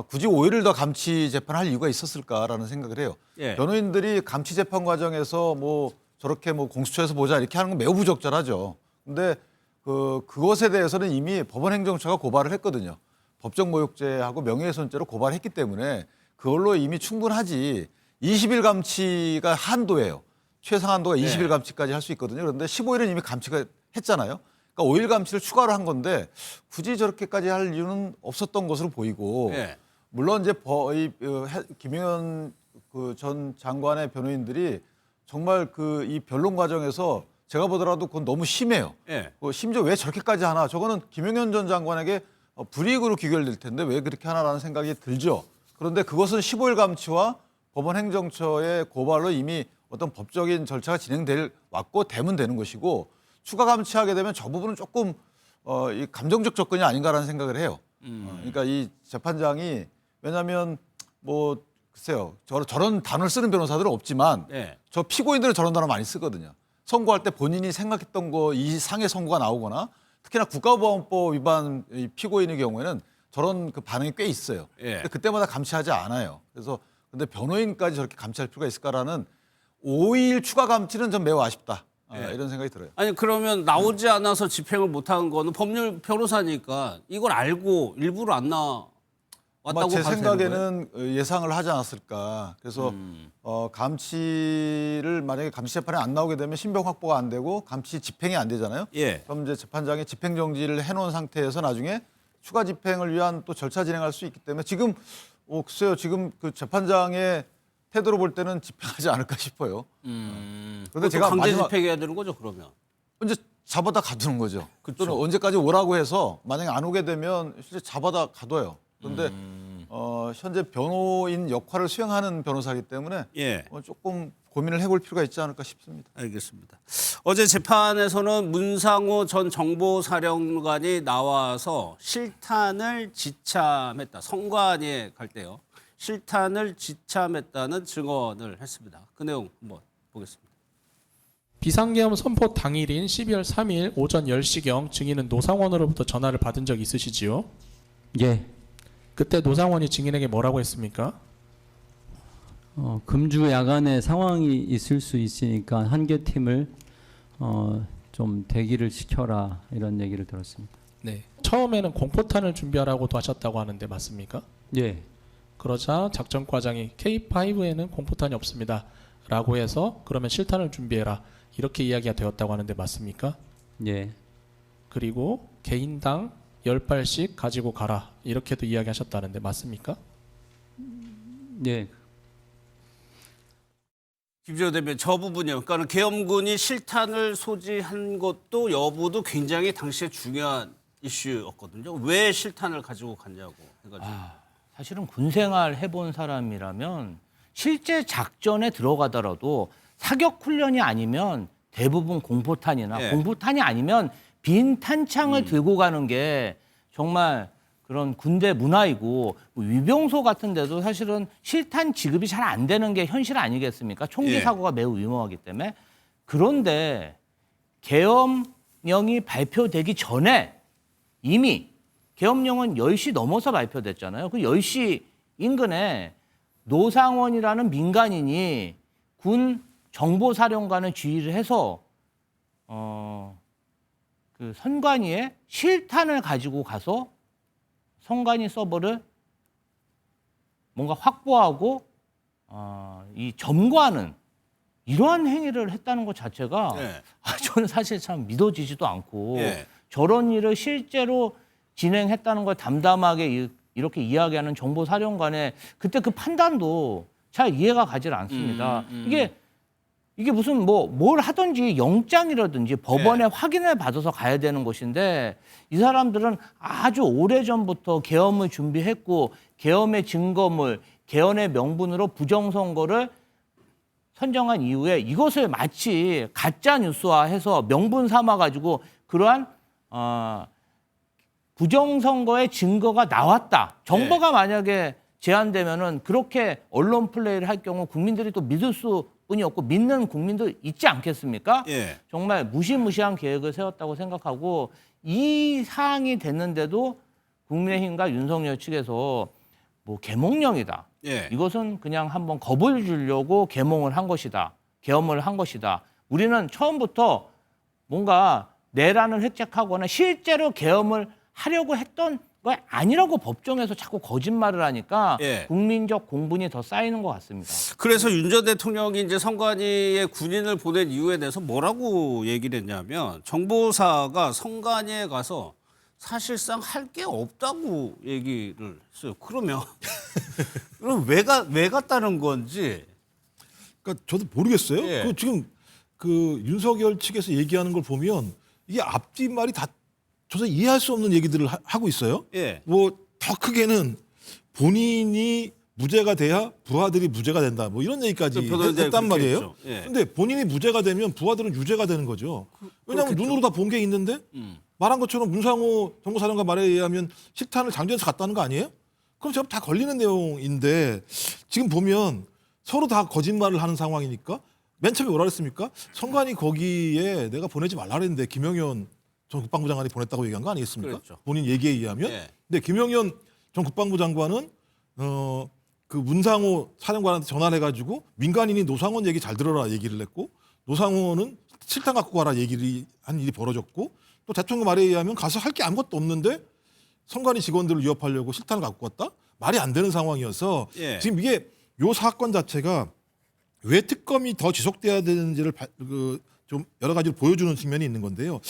굳이 5일을 더 감치 재판할 이유가 있었을까라는 생각을 해요. 예. 변호인들이 감치 재판 과정에서 뭐 저렇게 뭐 공수처에서 보자 이렇게 하는 건 매우 부적절하죠. 근데 그것에 대해서는 이미 법원행정처가 고발을 했거든요. 법정 모욕죄하고 명예훼손죄로 고발했기 때문에 그걸로 이미 충분하지. 20일 감치가 한도예요. 최상 한도가 20일 감치까지 할 수 있거든요. 그런데 15일은 이미 감치가 했잖아요. 그러니까 5일 감치를 추가로 한 건데 굳이 저렇게까지 할 이유는 없었던 것으로 보이고 예. 물론 이제 김용현 전 장관의 변호인들이 정말 이 변론 과정에서 제가 보더라도 그건 너무 심해요. 예. 심지어 왜 저렇게까지 하나? 저거는 김용현 전 장관에게 불이익으로 귀결될 텐데 왜 그렇게 하나라는 생각이 들죠. 그런데 그것은 15일 감치와 법원 행정처의 고발로 이미 어떤 법적인 절차가 왔고 되면 되는 것이고 추가 감치하게 되면 저 부분은 조금 이 감정적 접근이 아닌가라는 생각을 해요. 그러니까 이 재판장이 왜냐하면 뭐 글쎄요 저런 단어를 쓰는 변호사들은 없지만 예. 저 피고인들은 저런 단어 많이 쓰거든요. 선고할 때 본인이 생각했던 거 이상의 선고가 나오거나 특히나 국가보안법 위반 피고인의 경우에는 저런 반응이 꽤 있어요. 예. 근데 그때마다 감치하지 않아요. 그래서 근데 변호인까지 저렇게 감치할 필요가 있을까라는 5일 추가 감치는 좀 매우 아쉽다. 이런 생각이 들어요. 아니 그러면 나오지 않아서 집행을 못한 거는 법률 변호사니까 이걸 알고 일부러 안 나왔다고 아마 제 봐도 되는 거예요? 생각에는 예상을 하지 않았을까. 그래서 감치를 만약에 감시 재판에 안 나오게 되면 신병 확보가 안 되고 감치 집행이 안 되잖아요. 예. 그럼 이제 재판장이 집행 정지를 해놓은 상태에서 나중에 추가 집행을 위한 또 절차 진행할 수 있기 때문에 지금 글쎄요 지금 그 재판장의 태도로 볼 때는 집행하지 않을까 싶어요. 그런데 제가 강제 집행해야 되는 거죠 그러면? 이제 잡아다 가두는 거죠. 그쵸. 또는 언제까지 오라고 해서 만약에 안 오게 되면 실제 잡아다 가둬요. 그런데 현재 변호인 역할을 수행하는 변호사이기 때문에 예. 조금 고민을 해볼 필요가 있지 않을까 싶습니다. 알겠습니다. 어제 재판에서는 문상호 전 정보사령관이 나와서 실탄을 지참했다. 성관위에 갈 때요. 실탄을 지참했다는 증언을 했습니다. 그 내용 한번 보겠습니다. 비상계엄 선포 당일인 12월 3일 오전 10시경 증인은 노상원으로부터 전화를 받은 적 있으시지요? 예. 그때 노상원이 증인에게 뭐라고 했습니까? 금주 야간에 상황이 있을 수 있으니까 한 개 팀을 좀 대기를 시켜라 이런 얘기를 들었습니다. 네. 처음에는 공포탄을 준비하라고도 하셨다고 하는데 맞습니까? 예. 그러자 작전과장이 K5에는 공포탄이 없습니다. 라고 해서 그러면 실탄을 준비해라. 이렇게 이야기가 되었다고 하는데 맞습니까? 예. 그리고 개인당 10발씩 가지고 가라. 이렇게도 이야기하셨다는데 맞습니까? 예. 김재호 대변인 저 부분이요. 그러니까 계엄군이 실탄을 소지한 것도 여부도 굉장히 당시에 중요한 이슈였거든요. 왜 실탄을 가지고 갔냐고 해가지고. 사실은 군생활 해본 사람이라면 실제 작전에 들어가더라도 사격 훈련이 아니면 대부분 공포탄이나 예. 공포탄이 아니면 빈 탄창을 들고 가는 게 정말 그런 군대 문화이고 뭐 위병소 같은 데도 사실은 실탄 지급이 잘 안 되는 게 현실 아니겠습니까? 총기 예. 사고가 매우 위험하기 때문에. 그런데 계엄령이 발표되기 전에 이미 계엄령은 10시 넘어서 발표됐잖아요. 그 10시 인근에 노상원이라는 민간인이 군 정보사령관을 지휘를 해서 그 선관위에 실탄을 가지고 가서 선관위 서버를 뭔가 확보하고 이 점거하는 이러한 행위를 했다는 것 자체가 예. 저는 사실 참 믿어지지도 않고 예. 저런 일을 실제로 진행했다는 걸 담담하게 이렇게 이야기하는 정보사령관의 그때 그 판단도 잘 이해가 가질 않습니다. 이게 무슨 뭘 하든지 영장이라든지 법원에 확인을 받아서 가야 되는 것인데 이 사람들은 아주 오래전부터 계엄을 준비했고 계엄의 증거물, 계엄의 명분으로 부정선거를 선정한 이후에 이것을 마치 가짜 뉴스화해서 명분 삼아가지고 그러한 부정선거의 증거가 나왔다. 정보가 만약에 제한되면은 그렇게 언론 플레이를 할 경우 국민들이 또 믿을 수뿐이 없고 믿는 국민도 있지 않겠습니까? 예. 정말 무시무시한 계획을 세웠다고 생각하고 이 사항이 됐는데도 국민의힘과 윤석열 측에서 뭐 계몽령이다. 예. 이것은 그냥 한번 겁을 주려고 계몽을 한 것이다. 계엄을 한 것이다. 우리는 처음부터 뭔가 내란을 획책하거나 실제로 계엄을 하려고 했던 거 아니라고 법정에서 자꾸 거짓말을 하니까 예. 국민적 공분이 더 쌓이는 것 같습니다. 그래서 윤 전 대통령이 이제 선관위에 군인을 보낸 이유에 대해서 뭐라고 얘기를 했냐면 정보사가 선관위에 가서 사실상 할 게 없다고 얘기를 했어요. 그러면 그럼 왜 갔다는 건지. 그러니까 저도 모르겠어요. 예. 그 지금 그 윤석열 측에서 얘기하는 걸 보면 이게 앞뒷말이 다 저도 이해할 수 없는 얘기들을 하고 있어요. 예. 뭐 더 크게는 본인이 무죄가 돼야 부하들이 무죄가 된다. 뭐 이런 얘기까지 했단 말이에요. 그런데 예. 본인이 무죄가 되면 부하들은 유죄가 되는 거죠. 왜냐하면 그렇겠죠. 눈으로 다 본 게 있는데 말한 것처럼 문상호 정보사령관 말에 의하면 실탄을 장전해서 갔다는 거 아니에요? 그럼 저다 걸리는 내용인데 지금 보면 서로 다 거짓말을 하는 상황이니까 맨 처음에 뭐라 그랬습니까? 선관위 거기에 내가 보내지 말라 그랬는데 김영현 전 국방부 장관이 보냈다고 얘기한 거 아니겠습니까? 그렇죠. 본인 얘기에 의하면. 예. 근데 김영현 전 국방부 장관은 그 문상호 사령관한테 전화를 해가지고 민간인이 노상원 얘기 잘 들어라 얘기를 했고 노상원은 실탄 갖고 가라 얘기를 한 일이 벌어졌고 또 대통령 말에 의하면 가서 할 게 아무것도 없는데 선관위 직원들을 위협하려고 실탄을 갖고 왔다? 말이 안 되는 상황이어서 예. 지금 이게 요 사건 자체가 왜 특검이 더 지속돼야 되는지를 좀 여러 가지로 보여주는 측면이 있는 건데요.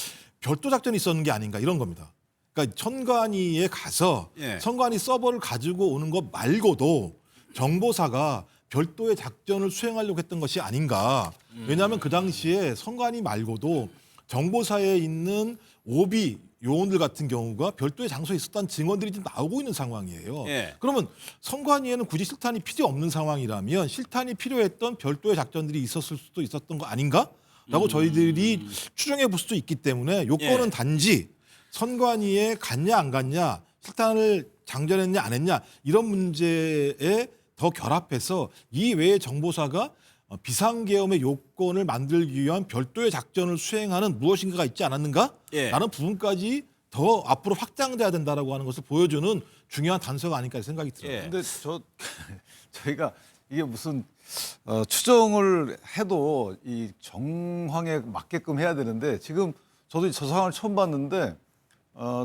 별도 작전이 있었는 게 아닌가 이런 겁니다. 그러니까 선관위에 가서 예. 선관위 서버를 가지고 오는 것 말고도 정보사가 별도의 작전을 수행하려고 했던 것이 아닌가. 왜냐하면 그 당시에 선관위 말고도 정보사에 있는 오비 요원들 같은 경우가 별도의 장소에 있었다는 증언들이 지금 나오고 있는 상황이에요. 예. 그러면 선관위에는 굳이 실탄이 필요 없는 상황이라면 실탄이 필요했던 별도의 작전들이 있었을 수도 있었던 거 아닌가라고 저희들이 추정해 볼 수도 있기 때문에 요건은 예. 단지 선관위에 갔냐 안 갔냐 실탄을 장전했냐 안 했냐 이런 문제에 더 결합해서 이 외의 정보사가 비상계엄의 요건을 만들기 위한 별도의 작전을 수행하는 무엇인가가 있지 않았는가? 예. 라는 부분까지 더 앞으로 확장돼야 된다라고 하는 것을 보여주는 중요한 단서가 아닐까 생각이 들어요. 예. 근데 저희가 이게 무슨 추정을 해도 이 정황에 맞게끔 해야 되는데 지금 저도 저 상황을 처음 봤는데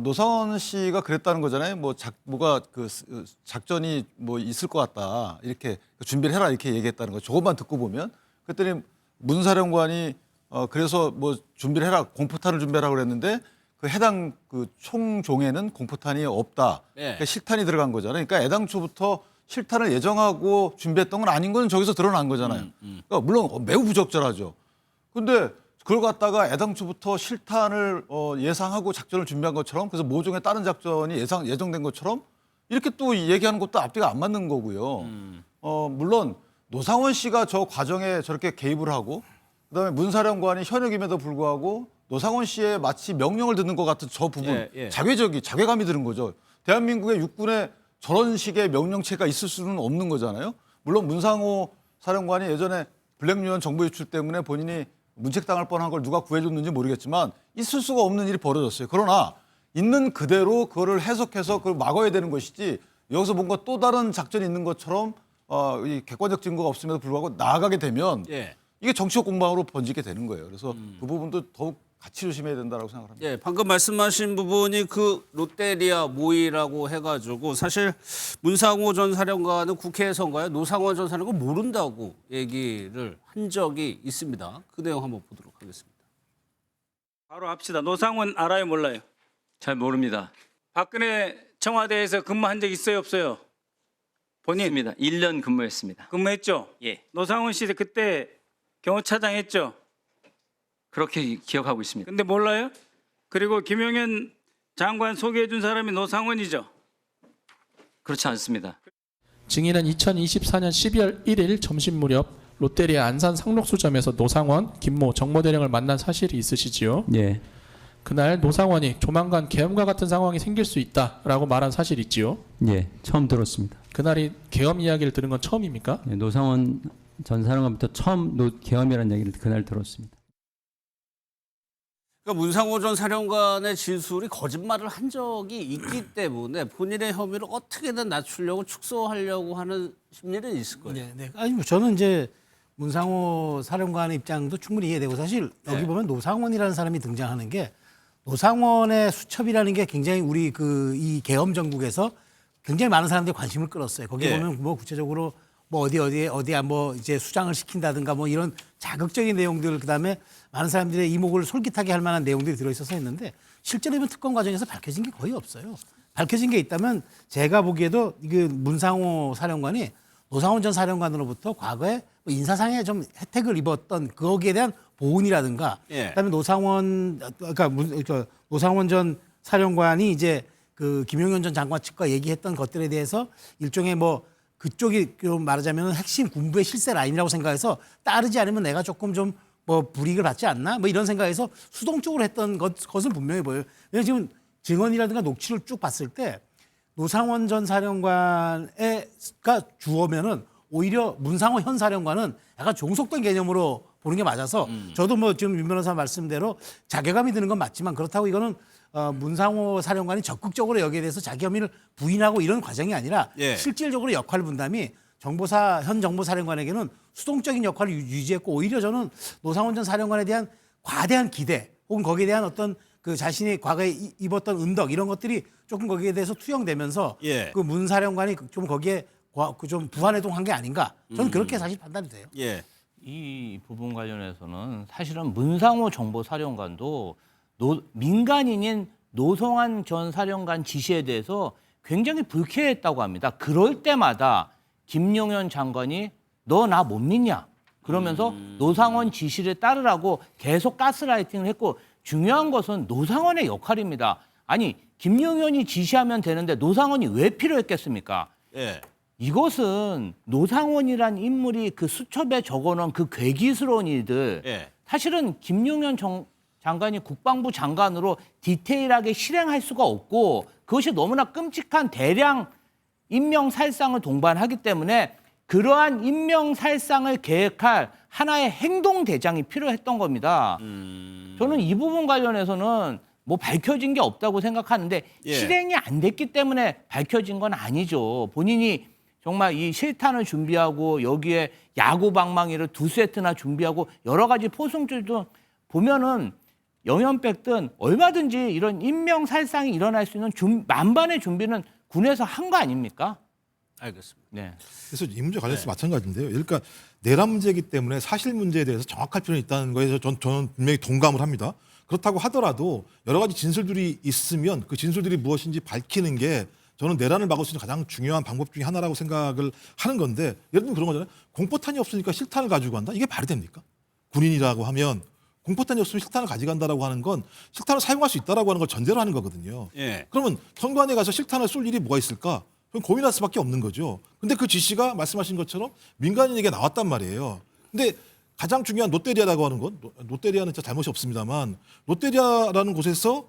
노상원 씨가 그랬다는 거잖아요. 뭐가 그 작전이 뭐 있을 것 같다 이렇게 준비를 해라 이렇게 얘기했다는 거. 저것만 듣고 보면 그랬더니 문 사령관이 그래서 뭐 준비를 해라 공포탄을 준비하라고 그랬는데 그 해당 그 총종에는 공포탄이 없다. 예. 그러니까 실탄이 들어간 거잖아요. 그러니까 애당초부터 실탄을 예정하고 준비했던 건 아닌 건 저기서 드러난 거잖아요. 그러니까 물론 매우 부적절하죠. 근데 그걸 갖다가 애당초부터 실탄을 예상하고 작전을 준비한 것처럼 그래서 모종의 다른 작전이 예정된 것처럼 이렇게 또 얘기하는 것도 앞뒤가 안 맞는 거고요. 물론 노상원 씨가 저 과정에 저렇게 개입을 하고 그다음에 문사령관이 현역임에도 불구하고 노상원 씨의 마치 명령을 듣는 것 같은 저 부분 자괴감이 드는 거죠. 대한민국의 육군에 저런 식의 명령체가 있을 수는 없는 거잖아요. 물론 문상호 사령관이 예전에 블랙유언 정보 유출 때문에 본인이 문책당할 뻔한 걸 누가 구해줬는지 모르겠지만 있을 수가 없는 일이 벌어졌어요. 그러나 있는 그대로 그거를 해석해서 그걸 막아야 되는 것이지 여기서 뭔가 또 다른 작전이 있는 것처럼 이 객관적 증거가 없음에도 불구하고 나아가게 되면 이게 정치적 공방으로 번지게 되는 거예요. 그래서 그 부분도 더욱 같이 조심해야 된다고 생각합니다. 예, 방금 말씀하신 부분이 그 롯데리아 모의라고 해가지고 사실 문상호 전 사령관은 국회에서인가요? 노상원 전 사령관 모른다고 얘기를 한 적이 있습니다. 그 내용 한번 보도록 하겠습니다. 바로 합시다. 노상원 알아요, 몰라요? 잘 모릅니다. 박근혜 청와대에서 근무한 적 있어요, 없어요? 본인? 있습니다. 1년 근무했습니다. 근무했죠? 예. 노상원 씨 그때 경호차장 했죠? 그렇게 기억하고 있습니다. 근데 몰라요? 그리고 김용현 장관 소개해 준 사람이 노상원이죠? 그렇지 않습니다. 증인은 2024년 12월 1일 점심 무렵 롯데리아 안산 상록수점에서 노상원, 김모 정보대령을 만난 사실이 있으시지요? 예. 그날 노상원이 조만간 계엄과 같은 상황이 생길 수 있다라고 말한 사실이 있지요? 예, 처음 들었습니다. 그날이 계엄 이야기를 들은 건 처음입니까? 예, 노상원 전 사령관부터 처음 계엄이라는 얘기를 그날 들었습니다. 그러니까 문상호 전 사령관의 진술이 거짓말을 한 적이 있기 때문에 본인의 혐의를 어떻게든 낮추려고 축소하려고 하는 심리는 있을 거예요. 네. 아니 뭐 저는 이제 문상호 사령관의 입장도 충분히 이해되고 사실 여기 보면 노상원이라는 사람이 등장하는 게 노상원의 수첩이라는 게 굉장히 우리 이 계엄 정국에서 굉장히 많은 사람들이 관심을 끌었어요. 거기 보면 뭐 구체적으로 뭐 어디에 뭐 이제 수장을 시킨다든가 뭐 이런 자극적인 내용들 그다음에 많은 사람들의 이목을 솔깃하게 할 만한 내용들이 들어있어서 했는데 실제로 보면 특검 과정에서 밝혀진 게 거의 없어요. 밝혀진 게 있다면 제가 보기에도 그 문상호 사령관이 노상원 전 사령관으로부터 과거에 뭐 인사상의 좀 혜택을 입었던 거기에 대한 보훈이라든가 그다음에 노상원 전 사령관이 이제 그 김용현 전 장관 측과 얘기했던 것들에 대해서 일종의 뭐 그쪽이 좀 말하자면 핵심 군부의 실세 라인이라고 생각해서 따르지 않으면 내가 조금 좀 뭐 불이익을 받지 않나 뭐 이런 생각에서 수동적으로 했던 것은 분명히 보여요. 왜냐하면 지금 증언이라든가 녹취를 쭉 봤을 때 노상원 전 사령관가 주어면은 오히려 문상호 현 사령관은 약간 종속된 개념으로 보는 게 맞아서 저도 뭐 지금 윤 변호사 말씀대로 자괴감이 드는 건 맞지만 그렇다고 이거는 문상호 사령관이 적극적으로 여기에 대해서 자기 혐의를 부인하고 이런 과정이 아니라 실질적으로 역할 분담이 현 정보사령관에게는 수동적인 역할을 유지했고 오히려 저는 노상원 전 사령관에 대한 과대한 기대 혹은 거기에 대한 어떤 그 자신이 과거에 입었던 은덕 이런 것들이 조금 거기에 대해서 투영되면서 그 문 사령관이 좀 거기에 좀 부안해동한 게 아닌가 저는 그렇게 사실 판단이 돼요. 이 부분 관련해서는 사실은 문상호 정보사령관도 민간인인 노성환 전 사령관 지시에 대해서 굉장히 불쾌했다고 합니다. 그럴 때마다 김용현 장관이 너 나 못 믿냐? 그러면서 노상원 지시를 따르라고 계속 가스라이팅을 했고 중요한 것은 노상원의 역할입니다. 아니 김용현이 지시하면 되는데 노상원이 왜 필요했겠습니까? 이것은 노상원이란 인물이 그 수첩에 적어놓은 그 괴기스러운 일들 사실은 김용현 장관이 국방부 장관으로 디테일하게 실행할 수가 없고 그것이 너무나 끔찍한 대량 인명살상을 동반하기 때문에 그러한 인명살상을 계획할 하나의 행동대장이 필요했던 겁니다. 저는 이 부분 관련해서는 뭐 밝혀진 게 없다고 생각하는데 실행이 안 됐기 때문에 밝혀진 건 아니죠. 본인이 정말 이 실탄을 준비하고 여기에 야구방망이를 2세트나 준비하고 여러 가지 포승줄도 보면은 영연백든 얼마든지 이런 인명살상이 일어날 수 있는 만반의 준비는 군에서 한 거 아닙니까? 알겠습니다. 네. 그래서 이 문제 관련해서 마찬가지인데요. 그러니까 내란 문제이기 때문에 사실 문제에 대해서 정확할 필요는 있다는 거에서 저는 분명히 동감을 합니다. 그렇다고 하더라도 여러 가지 진술들이 있으면 그 진술들이 무엇인지 밝히는 게 저는 내란을 막을 수 있는 가장 중요한 방법 중에 하나라고 생각을 하는 건데 예를 들면 그런 거잖아요. 공포탄이 없으니까 실탄을 가지고 간다. 이게 말이 됩니까? 군인이라고 하면 공포탄이 없으면 실탄을 가져간다라고 하는 건 실탄을 사용할 수 있다라고 하는 걸 전제로 하는 거거든요. 예. 그러면 현관에 가서 실탄을 쏠 일이 뭐가 있을까? 그럼 고민할 수밖에 없는 거죠. 근데 그 지시가 말씀하신 것처럼 민간인에게 나왔단 말이에요. 근데 가장 중요한 롯데리아라고 하는 건 롯데리아는 진짜 잘못이 없습니다만 롯데리아라는 곳에서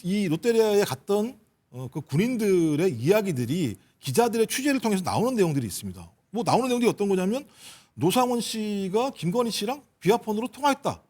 이 롯데리아에 갔던 그 군인들의 이야기들이 기자들의 취재를 통해서 나오는 내용들이 있습니다. 뭐 나오는 내용들이 어떤 거냐면 노상원 씨가 김건희 씨랑 비아폰으로 통화했다.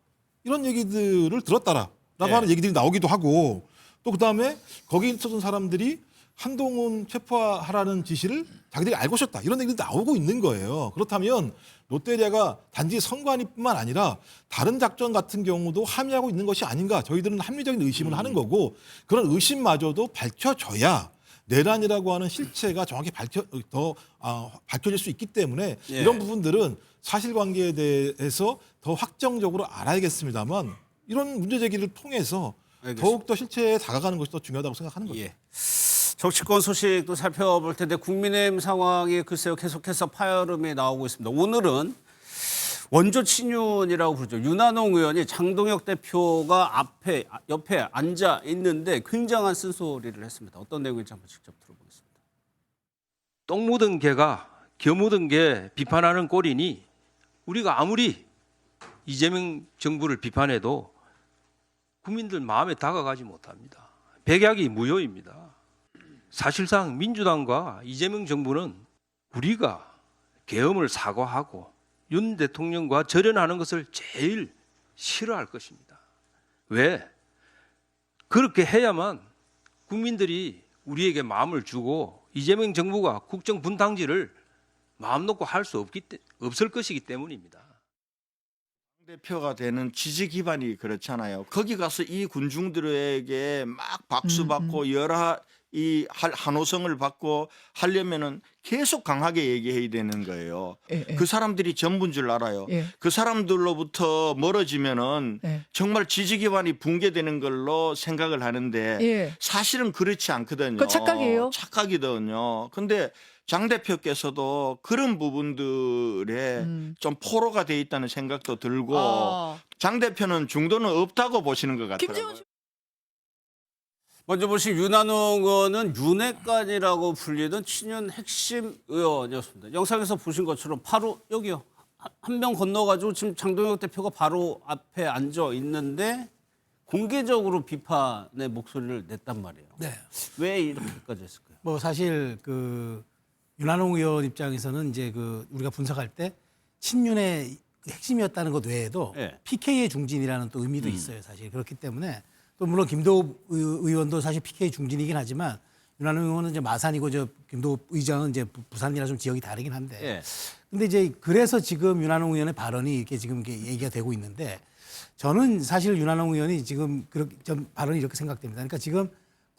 이런 얘기들을 들었다라고 하는 얘기들이 나오기도 하고 또 그다음에 거기 있었던 사람들이 한동훈 체포하라는 지시를 자기들이 알고 있었다. 이런 얘기들이 나오고 있는 거예요. 그렇다면 롯데리아가 단지 선관위뿐만 아니라 다른 작전 같은 경우도 함의하고 있는 것이 아닌가. 저희들은 합리적인 의심을 하는 거고 그런 의심마저도 밝혀져야 내란이라고 하는 실체가 정확히 밝혀질 수 있기 때문에 이런 부분들은 사실관계에 대해서 더 확정적으로 알아야겠습니다만 이런 문제 제기를 통해서 더욱더 실체에 다가가는 것이 더 중요하다고 생각하는 거죠. 정치권 소식도 살펴볼 텐데 국민의힘 상황이 글쎄요 계속해서 파열음이 나오고 있습니다. 오늘은 원조 친윤이라고 부르죠. 윤한홍 의원이 장동혁 대표가 옆에 앉아 있는데 굉장한 쓴소리를 했습니다. 어떤 내용인지 한번 직접 들어보겠습니다. 똥 묻은 개가 겨 묻은 개 비판하는 꼴이니 우리가 아무리 이재명 정부를 비판해도 국민들 마음에 다가가지 못합니다. 백약이 무효입니다. 사실상 민주당과 이재명 정부는 우리가 계엄을 사과하고 윤 대통령과 절연하는 것을 제일 싫어할 것입니다. 왜? 그렇게 해야만 국민들이 우리에게 마음을 주고 이재명 정부가 국정 분탕질을 마음 놓고 할 수 없을 것이기 때문입니다. 대표가 되는 지지 기반이 그렇잖아요. 거기 가서 이 군중들에게 막 박수 받고 여러 이 한호성을 받고 하려면은 계속 강하게 얘기해야 되는 거예요. 그 사람들이 전부인 줄 알아요. 그 사람들로부터 멀어지면은 정말 지지 기반이 붕괴되는 걸로 생각을 하는데 사실은 그렇지 않거든요. 그 착각이에요? 착각이거든요. 근데 장 대표께서도 그런 부분들에 좀 포로가 돼 있다는 생각도 들고 장 대표는 중도는 없다고 보시는 것 같아요. 먼저 보신 윤한홍 의원은 윤핵관이라고 불리던 친윤 핵심 의원이었습니다. 영상에서 보신 것처럼 바로 여기요. 한 명 건너가지고 지금 장동혁 대표가 바로 앞에 앉아 있는데 공개적으로 비판의 목소리를 냈단 말이에요. 네. 왜 이렇게까지 했을까요? 뭐 사실 그 윤한홍 의원 입장에서는 이제 그 우리가 분석할 때 친윤의 핵심이었다는 것 외에도 PK의 중진이라는 또 의미도 있어요. 사실 그렇기 때문에 또 물론 김도읍 의원도 사실 PK 중진이긴 하지만 윤한홍 의원은 이제 마산이고 저 김도읍 의장은 이제 부산이라 좀 지역이 다르긴 한데 근데 이제 그래서 지금 윤한홍 의원의 발언이 이렇게 지금 이렇게 얘기가 되고 있는데 저는 사실 윤한홍 의원이 지금 그렇게 좀 발언이 이렇게 생각됩니다. 그러니까 지금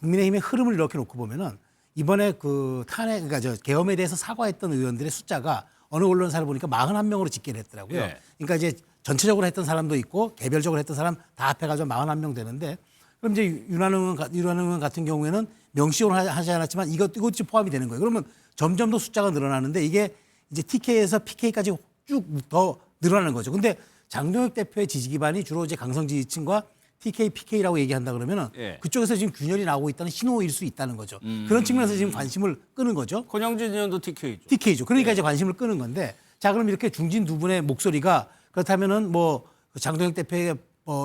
국민의힘의 흐름을 이렇게 놓고 보면은 이번에 그 탄핵 그러니까 저 계엄에 대해서 사과했던 의원들의 숫자가 어느 언론사를 보니까 41명으로 집계를 했더라고요. 그러니까 이제 전체적으로 했던 사람도 있고 개별적으로 했던 사람 다 합해가지고 41명 되는데 그럼 이제 윤한홍 의원 같은 경우에는 명시적으로 하지 않았지만 이것이 포함이 되는 거예요. 그러면 점점 더 숫자가 늘어나는데 이게 이제 TK에서 PK까지 쭉 더 늘어나는 거죠. 근데 장동혁 대표의 지지 기반이 주로 이제 강성 지지층과 TK, PK라고 얘기한다 그러면은 그쪽에서 지금 균열이 나오고 있다는 신호일 수 있다는 거죠. 그런 측면에서 지금 관심을 끄는 거죠. 권영진 의원도 TK죠. TK죠. 그러니까 이제 관심을 끄는 건데 자 그럼 이렇게 중진 두 분의 목소리가 그렇다면은 뭐 장동혁 대표의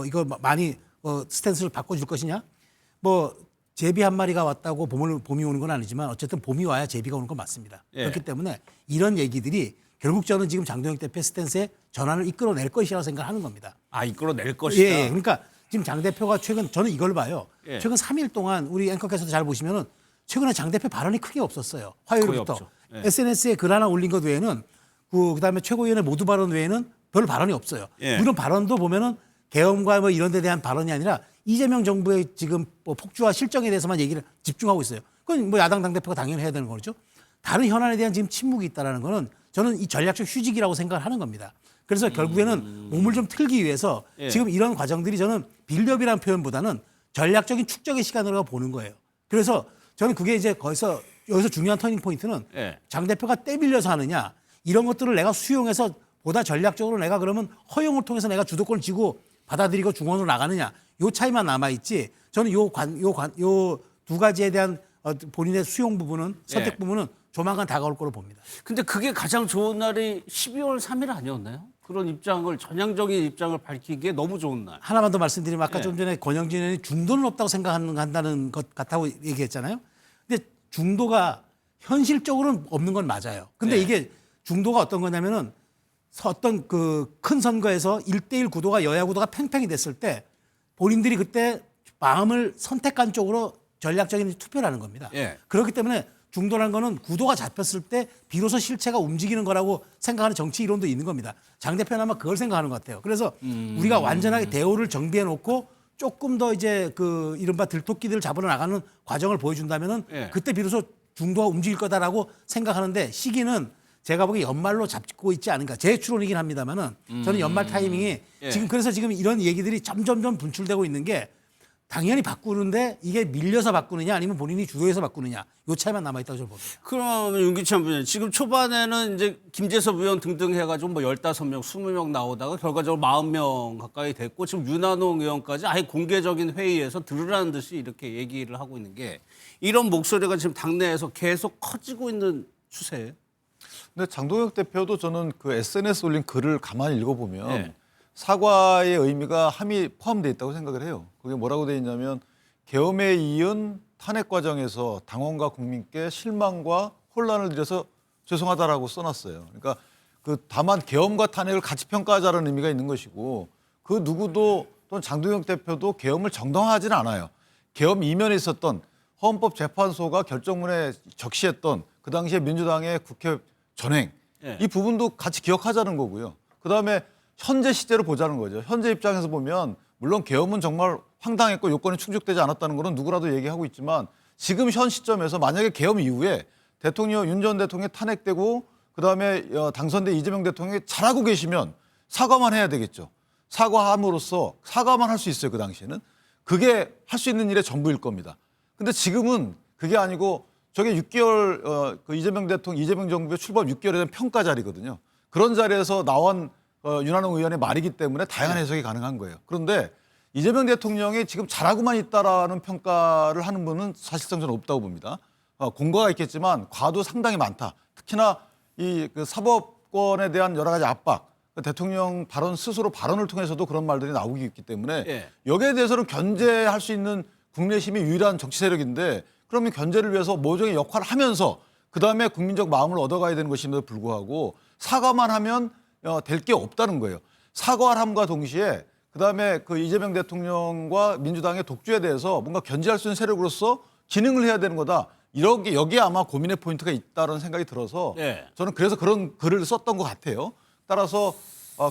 이거 많이 스탠스를 바꿔줄 것이냐? 뭐 제비 한 마리가 왔다고 봄이 오는 건 아니지만 어쨌든 봄이 와야 제비가 오는 건 맞습니다. 그렇기 때문에 이런 얘기들이 결국 저는 지금 장동혁 대표의 스탠스에 전환을 이끌어낼 것이라고 생각하는 겁니다. 아 이끌어낼 것이다. 예. 그러니까 지금 장 대표가 최근 저는 이걸 봐요. 최근 3일 동안 우리 앵커께서도 잘 보시면은 최근에 장 대표 발언이 크게 없었어요. 화요일부터 SNS에 글 하나 올린 것 외에는 그다음에 최고위원회 모두 발언 외에는 별 발언이 없어요. 물론 발언도 보면은 계엄과 뭐 이런 데 대한 발언이 아니라 이재명 정부의 지금 뭐 폭주와 실정에 대해서만 얘기를 집중하고 있어요. 그건 뭐 야당 당대표가 당연히 해야 되는 거죠. 다른 현안에 대한 지금 침묵이 있다는 거는 저는 이 전략적 휴직이라고 생각을 하는 겁니다. 그래서 결국에는 몸을 좀 틀기 위해서 지금 이런 과정들이 저는 빌드업이라는 표현보다는 전략적인 축적의 시간으로 보는 거예요. 그래서 저는 그게 이제 거기서 여기서 중요한 터닝 포인트는 예. 장 대표가 떼밀려서 하느냐 이런 것들을 내가 수용해서 보다 전략적으로 내가 그러면 허용을 통해서 내가 주도권을 쥐고 받아들이고 중원으로 나가느냐 요 차이만 남아 있지. 저는 요 두 가지에 대한 본인의 수용 부분은 선택 예. 부분은 조만간 다가올 거로 봅니다. 근데 그게 가장 좋은 날이 12월 3일 아니었나요? 그런 입장을 전향적인 입장을 밝히기에 너무 좋은 날. 하나만 더 말씀드리면 아까 예. 좀 전에 권영진 의원이 중도는 없다고 생각한다는 것 같다고 얘기했잖아요. 근데 중도가 현실적으로는 없는 건 맞아요. 근데 예. 이게 중도가 어떤 거냐면은 어떤 그 큰 선거에서 1대1 구도가 여야 구도가 팽팽히 됐을 때 본인들이 그때 마음을 선택한 쪽으로 전략적인 투표를 하는 겁니다. 예. 그렇기 때문에 중도라는 거는 구도가 잡혔을 때 비로소 실체가 움직이는 거라고 생각하는 정치 이론도 있는 겁니다. 장 대표는 아마 그걸 생각하는 것 같아요. 그래서 우리가 완전하게 대우를 정비해 놓고 조금 더 이제 그 이른바 들토끼들을 잡으러 나가는 과정을 보여준다면은 예. 그때 비로소 중도가 움직일 거다라고 생각하는데 시기는 제가 보기에 연말로 잡고 있지 않은가. 제 추론이긴 합니다만은 저는 연말 타이밍이 예. 지금 이런 얘기들이 점점점 분출되고 있는 게 당연히 바꾸는데 이게 밀려서 바꾸느냐 아니면 본인이 주도해서 바꾸느냐 요 차이만 남아있다고 저는 봅니다. 그러면 윤기찬 부위원 지금 초반에는 이제 김재섭 의원 등등 해가지고 뭐 15명, 20명 나오다가 결과적으로 40명 가까이 됐고 지금 윤한홍 의원까지 아예 공개적인 회의에서 들으라는 듯이 이렇게 얘기를 하고 있는 게 이런 목소리가 지금 당내에서 계속 커지고 있는 추세예요. 근데 장동혁 대표도 저는 그 SNS 올린 글을 가만히 읽어보면 네. 사과의 의미가 함이 포함되어 있다고 생각을 해요. 그게 뭐라고 되어 있냐면 계엄에 이은 탄핵 과정에서 당원과 국민께 실망과 혼란을 드려서 죄송하다라고 써놨어요. 그러니까 그 다만 계엄과 탄핵을 같이 평가하자는 의미가 있는 것이고 그 누구도 또는 장동혁 대표도 계엄을 정당화하지는 않아요. 계엄 이면에 있었던 헌법재판소가 결정문에 적시했던 그 당시에 민주당의 국회 전행 네. 이 부분도 같이 기억하자는 거고요. 그다음에 현재 시제로 보자는 거죠. 현재 입장에서 보면 물론 계엄은 정말 황당했고 요건이 충족되지 않았다는 거는 누구라도 얘기하고 있지만 지금 현 시점에서 만약에 계엄 이후에 대통령 윤 전 대통령이 탄핵되고 그다음에 당선된 이재명 대통령이 잘하고 계시면 사과만 해야 되겠죠. 사과함으로써 사과만 할 수 있어요. 그 당시에는. 그게 할 수 있는 일의 전부일 겁니다. 근데 지금은 그게 아니고 저게 6개월 그 이재명 정부의 출범 6개월에 대한 평가 자리거든요. 그런 자리에서 나온 윤한홍 의원의 말이기 때문에 다양한 해석이 가능한 거예요. 그런데 이재명 대통령이 지금 잘하고만 있다라는 평가를 하는 분은 사실상 저는 없다고 봅니다. 공과가 있겠지만 과도 상당히 많다. 특히나 이 그 사법권에 대한 여러 가지 압박, 대통령 발언 스스로 발언을 통해서도 그런 말들이 나오기 있기 때문에 예. 여기에 대해서는 견제할 수 있는 국내심이 유일한 정치 세력인데 그러면 견제를 위해서 모종의 역할을 하면서 그다음에 국민적 마음을 얻어가야 되는 것임에도 불구하고 사과만 하면 될 게 없다는 거예요. 사과를 함과 동시에 그다음에 그 이재명 대통령과 민주당의 독주에 대해서 뭔가 견제할 수 있는 세력으로서 기능을 해야 되는 거다. 이런 게 여기에 아마 고민의 포인트가 있다는 생각이 들어서 네. 저는 그래서 그런 글을 썼던 것 같아요. 따라서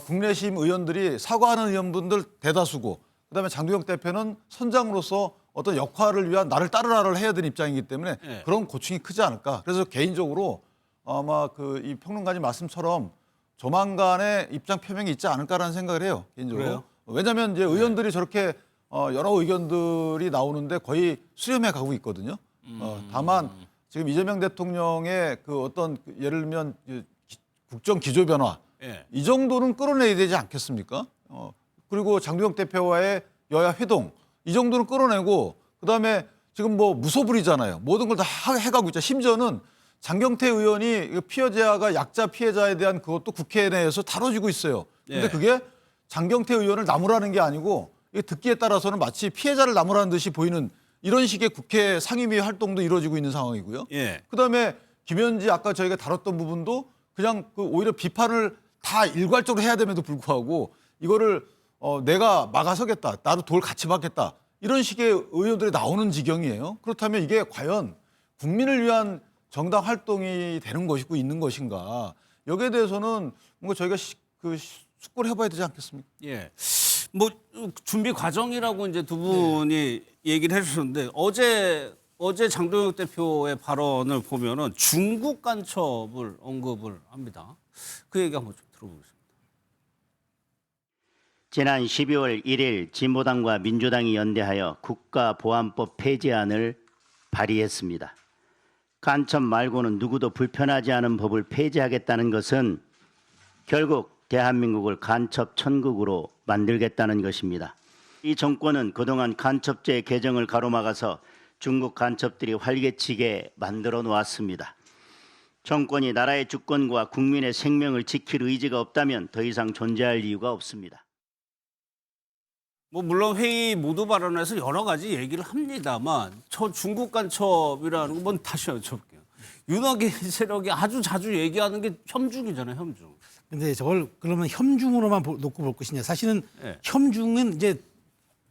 국내심 의원들이 사과하는 의원분들 대다수고 그다음에 장동혁 대표는 선장으로서 어떤 역할을 위한 나를 따르라를 해야 되는 입장이기 때문에 네. 그런 고충이 크지 않을까. 그래서 개인적으로 아마 그 이 평론가님 말씀처럼 조만간에 입장 표명이 있지 않을까라는 생각을 해요. 개인적으로. 그래요? 왜냐하면 이제 의원들이 저렇게 여러 의견들이 나오는데 거의 수렴해 가고 있거든요. 다만 지금 이재명 대통령의 그 어떤 예를 들면 국정 기조 변화 예. 이 정도는 끌어내야 되지 않겠습니까? 그리고 장동혁 대표와의 여야 회동 이 정도는 끌어내고 그다음에 지금 뭐 무소불위잖아요. 모든 걸 다 해가고 있죠. 심지어는 장경태 의원이 피해자가 약자 피해자에 대한 그것도 국회 내에서 다뤄지고 있어요. 근데 예. 그게 장경태 의원을 나무라는 게 아니고 듣기에 따라서는 마치 피해자를 나무라는 듯이 보이는 이런 식의 국회 상임위 활동도 이루어지고 있는 상황이고요. 예. 그다음에 김현지 아까 저희가 다뤘던 부분도 그냥 그 오히려 비판을 다 일괄적으로 해야 됨에도 불구하고 이거를 내가 막아서겠다. 나도 돌 같이 받겠다. 이런 식의 의원들이 나오는 지경이에요. 그렇다면 이게 과연 국민을 위한 정당 활동이 되는 것이고 있는 것인가. 여기에 대해서는 뭔가 저희가 숙고를 해봐야 되지 않겠습니까? 예. 뭐 준비 과정이라고 이제 두 분이 얘기를 해주셨는데 어제 장동혁 대표의 발언을 보면은 중국 간첩을 언급을 합니다. 그 얘기 한번 좀 들어보겠습니다. 지난 12월 1일 진보당과 민주당이 연대하여 국가보안법 폐지안을 발의했습니다. 간첩 말고는 누구도 불편하지 않은 법을 폐지하겠다는 것은 결국 대한민국을 간첩 천국으로 만들겠다는 것입니다. 이 정권은 그동안 간첩죄 개정을 가로막아서 중국 간첩들이 활개치게 만들어 놓았습니다. 정권이 나라의 주권과 국민의 생명을 지킬 의지가 없다면 더 이상 존재할 이유가 없습니다. 뭐 물론 회의 모두 발언에서 여러 가지 얘기를 합니다만 저 중국 간첩이라는 건 다시 여쭤볼게요. 윤핵관 세력이 아주 자주 얘기하는 게 협중이잖아요, 협중. 근데 저걸 그러면 협중으로만 놓고 볼 것이냐? 사실은 협중은 이제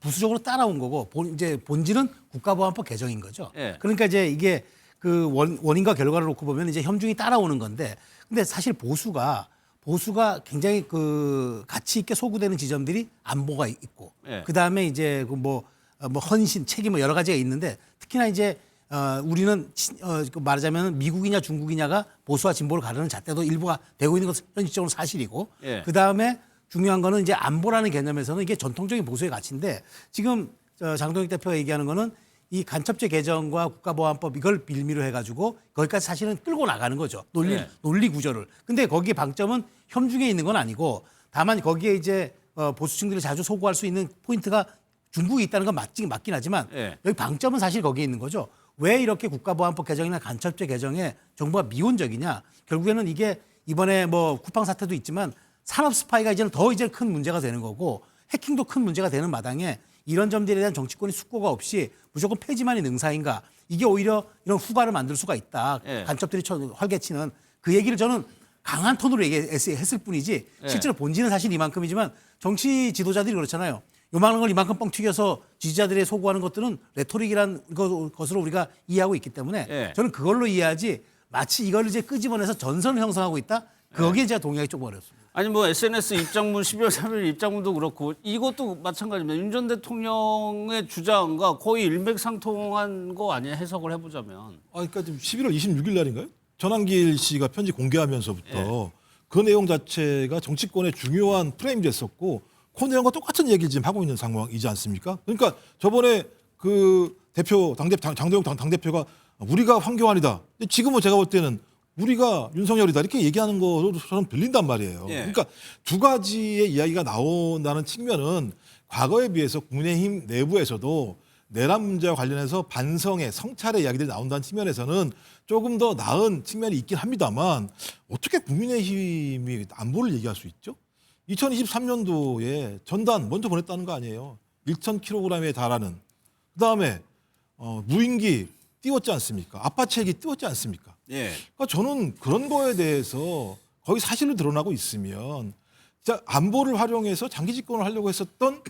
부수적으로 따라온 거고 이제 본질은 국가보안법 개정인 거죠. 그러니까 이제 이게 그 원인과 결과를 놓고 보면 이제 협중이 따라오는 건데, 근데 사실 보수가 굉장히 그 가치 있게 소구되는 지점들이 안보가 있고, 그 다음에 이제 그 뭐 헌신, 책임 뭐 여러 가지가 있는데, 특히나 이제 우리는 말하자면 미국이냐 중국이냐가 보수와 진보를 가르는 잣대도 일부가 되고 있는 것은 현실적으로 사실이고, 그 다음에 중요한 거는 이제 안보라는 개념에서는 이게 전통적인 보수의 가치인데, 지금 장동혁 대표가 얘기하는 거는 이 간첩죄 개정과 국가보안법 이걸 빌미로 해가지고 거기까지 사실은 끌고 나가는 거죠. 논리 구조를. 근데 거기에 방점은 협중에 있는 건 아니고, 다만 거기에 이제 보수층들이 자주 소구할 수 있는 포인트가 중국이 있다는 건 맞긴 하지만 여기 방점은 사실 거기에 있는 거죠. 왜 이렇게 국가보안법 개정이나 간첩죄 개정에 정부가 미온적이냐? 결국에는 이게 이번에 뭐 쿠팡 사태도 있지만 산업 스파이가 이제는 더 큰 문제가 되는 거고, 해킹도 큰 문제가 되는 마당에 이런 점들에 대한 정치권의 숙고가 없이 무조건 폐지만이 능사인가? 이게 오히려 이런 후과를 만들 수가 있다. 간첩들이 활개치는 그 얘기를 저는 강한 톤으로 얘기했을 뿐이지 실제로 본질은 사실 이만큼이지만 정치 지도자들이 그렇잖아요. 요만한 걸 이만큼 뻥 튀겨서 지지자들의 소구하는 것들은 레토릭이라는 것으로 우리가 이해하고 있기 때문에 저는 그걸로 이해하지, 마치 이걸 이제 끄집어내서 전선을 형성하고 있다? 거기에 제가 동의하기 조금 어렵습니다. 아니 뭐 SNS 입장문 12월 3일 입장문도 그렇고 이것도 마찬가지입니다. 윤 전 대통령의 주장과 거의 일맥상통한 거 아니에요? 해석을 해보자면. 그러니까 지금 11월 26일 날인가요? 전한길 씨가 편지 공개하면서부터 그 내용 자체가 정치권의 중요한 프레임이 됐었고 그 내용과 똑같은 얘기를 지금 하고 있는 상황이지 않습니까? 그러니까 저번에 그 장동혁 당대표가 우리가 황교안이다. 지금은 제가 볼 때는 우리가 윤석열이다 이렇게 얘기하는 거로 저는 들린단 말이에요. 그러니까 두 가지의 이야기가 나온다는 측면은 과거에 비해서 국민의힘 내부에서도 내란 문제와 관련해서 반성의 성찰의 이야기들이 나온다는 측면에서는 조금 더 나은 측면이 있긴 합니다만 어떻게 국민의힘이 안보를 얘기할 수 있죠? 2023년도에 전단 먼저 보냈다는 거 아니에요. 1,000kg에 달하는. 그다음에 무인기 띄웠지 않습니까? 아파치 헬기 띄웠지 않습니까? 그러니까 저는 그런 거에 대해서 거의 사실로 드러나고 있으면 진짜 안보를 활용해서 장기 집권을 하려고 했었던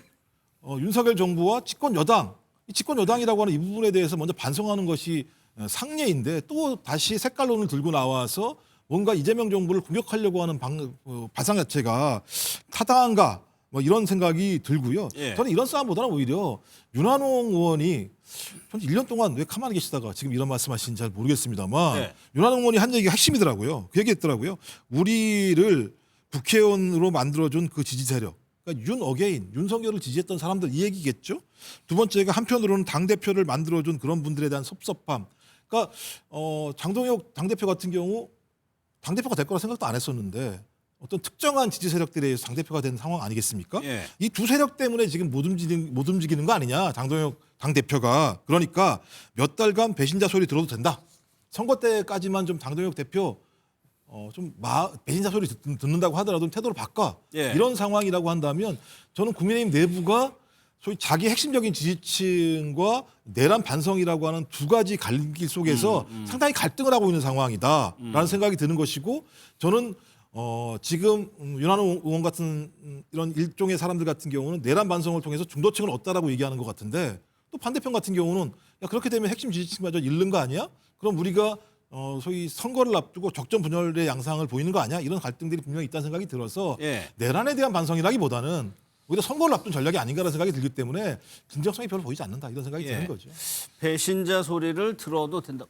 윤석열 정부와 집권 여당, 이 집권 여당이라고 하는 이 부분에 대해서 먼저 반성하는 것이 상례인데 또 다시 색깔론을 들고 나와서 뭔가 이재명 정부를 공격하려고 하는 발상 자체가 타당한가 뭐 이런 생각이 들고요. 저는 이런 싸움보다는 오히려 윤한홍 의원이 저는 1년 동안 왜 가만히 계시다가 지금 이런 말씀하시는지 잘 모르겠습니다만 윤한홍 의원이 한 얘기가 핵심이더라고요. 그 얘기했더라고요. 우리를 국회의원으로 만들어준 그 지지 세력, 그러니까 윤석열을 지지했던 사람들 이 얘기겠죠. 두 번째가 한편으로는 당대표를 만들어준 그런 분들에 대한 섭섭함. 그러니까 장동혁 당대표 같은 경우 당대표가 될 거라 생각도 안 했었는데 어떤 특정한 지지 세력들에 의해서 당대표가 된 상황 아니겠습니까? 이 두 세력 때문에 지금 못 움직이는 거 아니냐, 장동혁 당대표가. 그러니까 몇 달간 배신자 소리 들어도 된다. 선거 때까지만 좀 장동혁 대표 배신자 소리 듣는다고 하더라도 태도를 바꿔. 이런 상황이라고 한다면 저는 국민의힘 내부가 소위 자기 핵심적인 지지층과 내란 반성이라고 하는 두 가지 갈림길 속에서 상당히 갈등을 하고 있는 상황이다라는 생각이 드는 것이고, 저는 지금 윤한홍 의원 같은 이런 일종의 사람들 같은 경우는 내란 반성을 통해서 중도층을 얻다라고 얘기하는 것 같은데, 또 반대편 같은 경우는 야, 그렇게 되면 핵심 지지층마저 잃는 거 아니야? 그럼 우리가 소위 선거를 앞두고 적전 분열의 양상을 보이는 거 아니야? 이런 갈등들이 분명히 있다는 생각이 들어서 내란에 대한 반성이라기보다는 오히려 선거를 앞둔 전략이 아닌가라는 생각이 들기 때문에 진정성이 별로 보이지 않는다 이런 생각이 드는 거죠. 배신자 소리를 들어도 된다.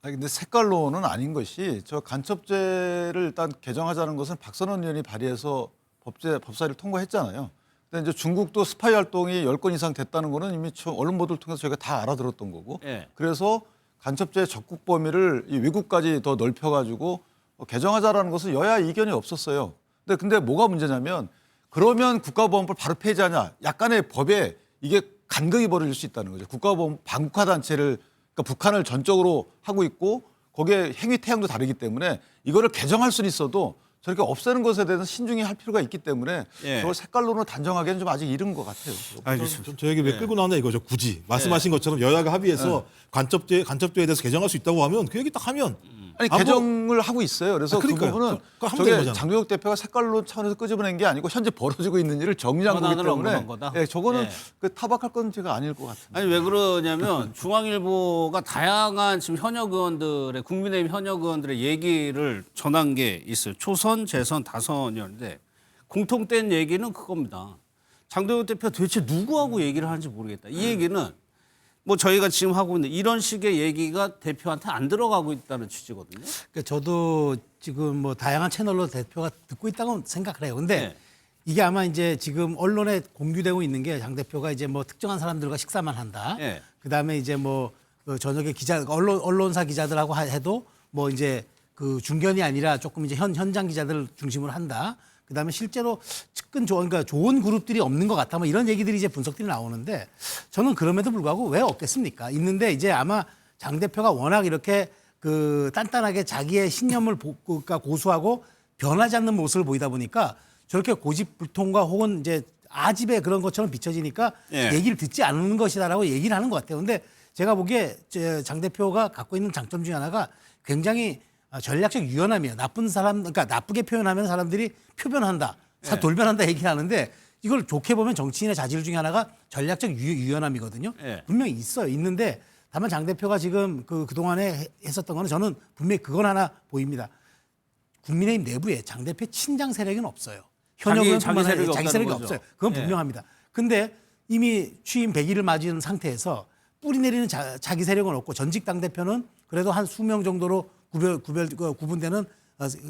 근데 색깔론은 아닌 것이, 저 간첩죄를 일단 개정하자는 것은 박선원 의원이 발의해서 법사위를 통과했잖아요. 근데 이제 중국도 스파이 활동이 10건 이상 됐다는 거는 이미 언론 보도를 통해서 저희가 다 알아들었던 거고, 그래서 간첩죄의 적국 범위를 이 외국까지 더 넓혀가지고 개정하자라는 것은 여야 이견이 없었어요. 근데 뭐가 문제냐면 그러면 국가보안법을 바로 폐지하냐? 약간의 법에 이게 간극이 벌어질 수 있다는 거죠. 국가보안 반국가 단체를 그러니까 북한을 전적으로 하고 있고 거기에 행위 태양도 다르기 때문에 이거를 개정할 수는 있어도 저렇게 없애는 것에 대해서 신중히 할 필요가 있기 때문에 그걸 색깔론으로 단정하기는 좀 아직 이른 것 같아요. 알겠습니다. 저 얘기 왜 끌고 나왔냐 이거죠. 굳이 말씀하신 것처럼 여야가 합의해서 간첩죄에 대해서 개정할 수 있다고 하면 그 얘기 딱 하면 아니 개정을 하고 있어요. 그래서 그 부분은 저게 장동혁 대표가 색깔론 차원에서 끄집어낸 게 아니고 현재 벌어지고 있는 일을 정리한 거기 때문에 저거는 그 타박할 건 제가 아닐 것 같아요. 아니 왜 그러냐면 중앙일보가 다양한 지금 현역 의원들의 국민의힘 현역 의원들의 얘기를 전한 게 있어요. 초선, 재선, 다선이었는데 공통된 얘기는 그겁니다. 장동혁 대표 도대체 누구하고 얘기를 하는지 모르겠다. 이 얘기는 뭐 저희가 지금 하고 있는 이런 식의 얘기가 대표한테 안 들어가고 있다는 취지거든요. 그러니까 저도 지금 뭐 다양한 채널로 대표가 듣고 있다고 생각을 해요. 근데 이게 아마 이제 지금 언론에 공유되고 있는 게 장 대표가 이제 뭐 특정한 사람들과 식사만 한다. 그다음에 이제 뭐 그 저녁에 언론사 기자들하고 해도 뭐 이제 그 중견이 아니라 조금 이제 현장 기자들 중심으로 한다. 그다음에 실제로 측근 그러니까 좋은 그룹들이 없는 것 같아. 뭐 이런 얘기들이 이제 분석들이 나오는데 저는 그럼에도 불구하고 왜 없겠습니까? 있는데 이제 아마 장 대표가 워낙 이렇게 그 단단하게 자기의 신념을 그러니까 고수하고 변하지 않는 모습을 보이다 보니까 저렇게 고집불통과 혹은 이제 아집의 그런 것처럼 비춰지니까 얘기를 듣지 않는 것이다라고 얘기를 하는 것 같아요. 근데 제가 보기에 장 대표가 갖고 있는 장점 중에 하나가 굉장히 전략적 유연함이에요. 나쁜 사람, 그러니까 나쁘게 표현하면 사람들이 표변한다, 돌변한다 얘기를 하는데 이걸 좋게 보면 정치인의 자질 중에 하나가 전략적 유연함이거든요. 분명히 있어요. 있는데 다만 장 대표가 지금 그동안에 했었던 거는 저는 분명히 그건 하나 보입니다. 국민의힘 내부에 장 대표의 친장 세력은 없어요. 현역은 자기 세력이 없어요. 그건 분명합니다. 근데 이미 취임 100일을 맞은 상태에서 뿌리 내리는 자기 세력은 없고 전직 당대표는 그래도 한 수명 정도로 구분되는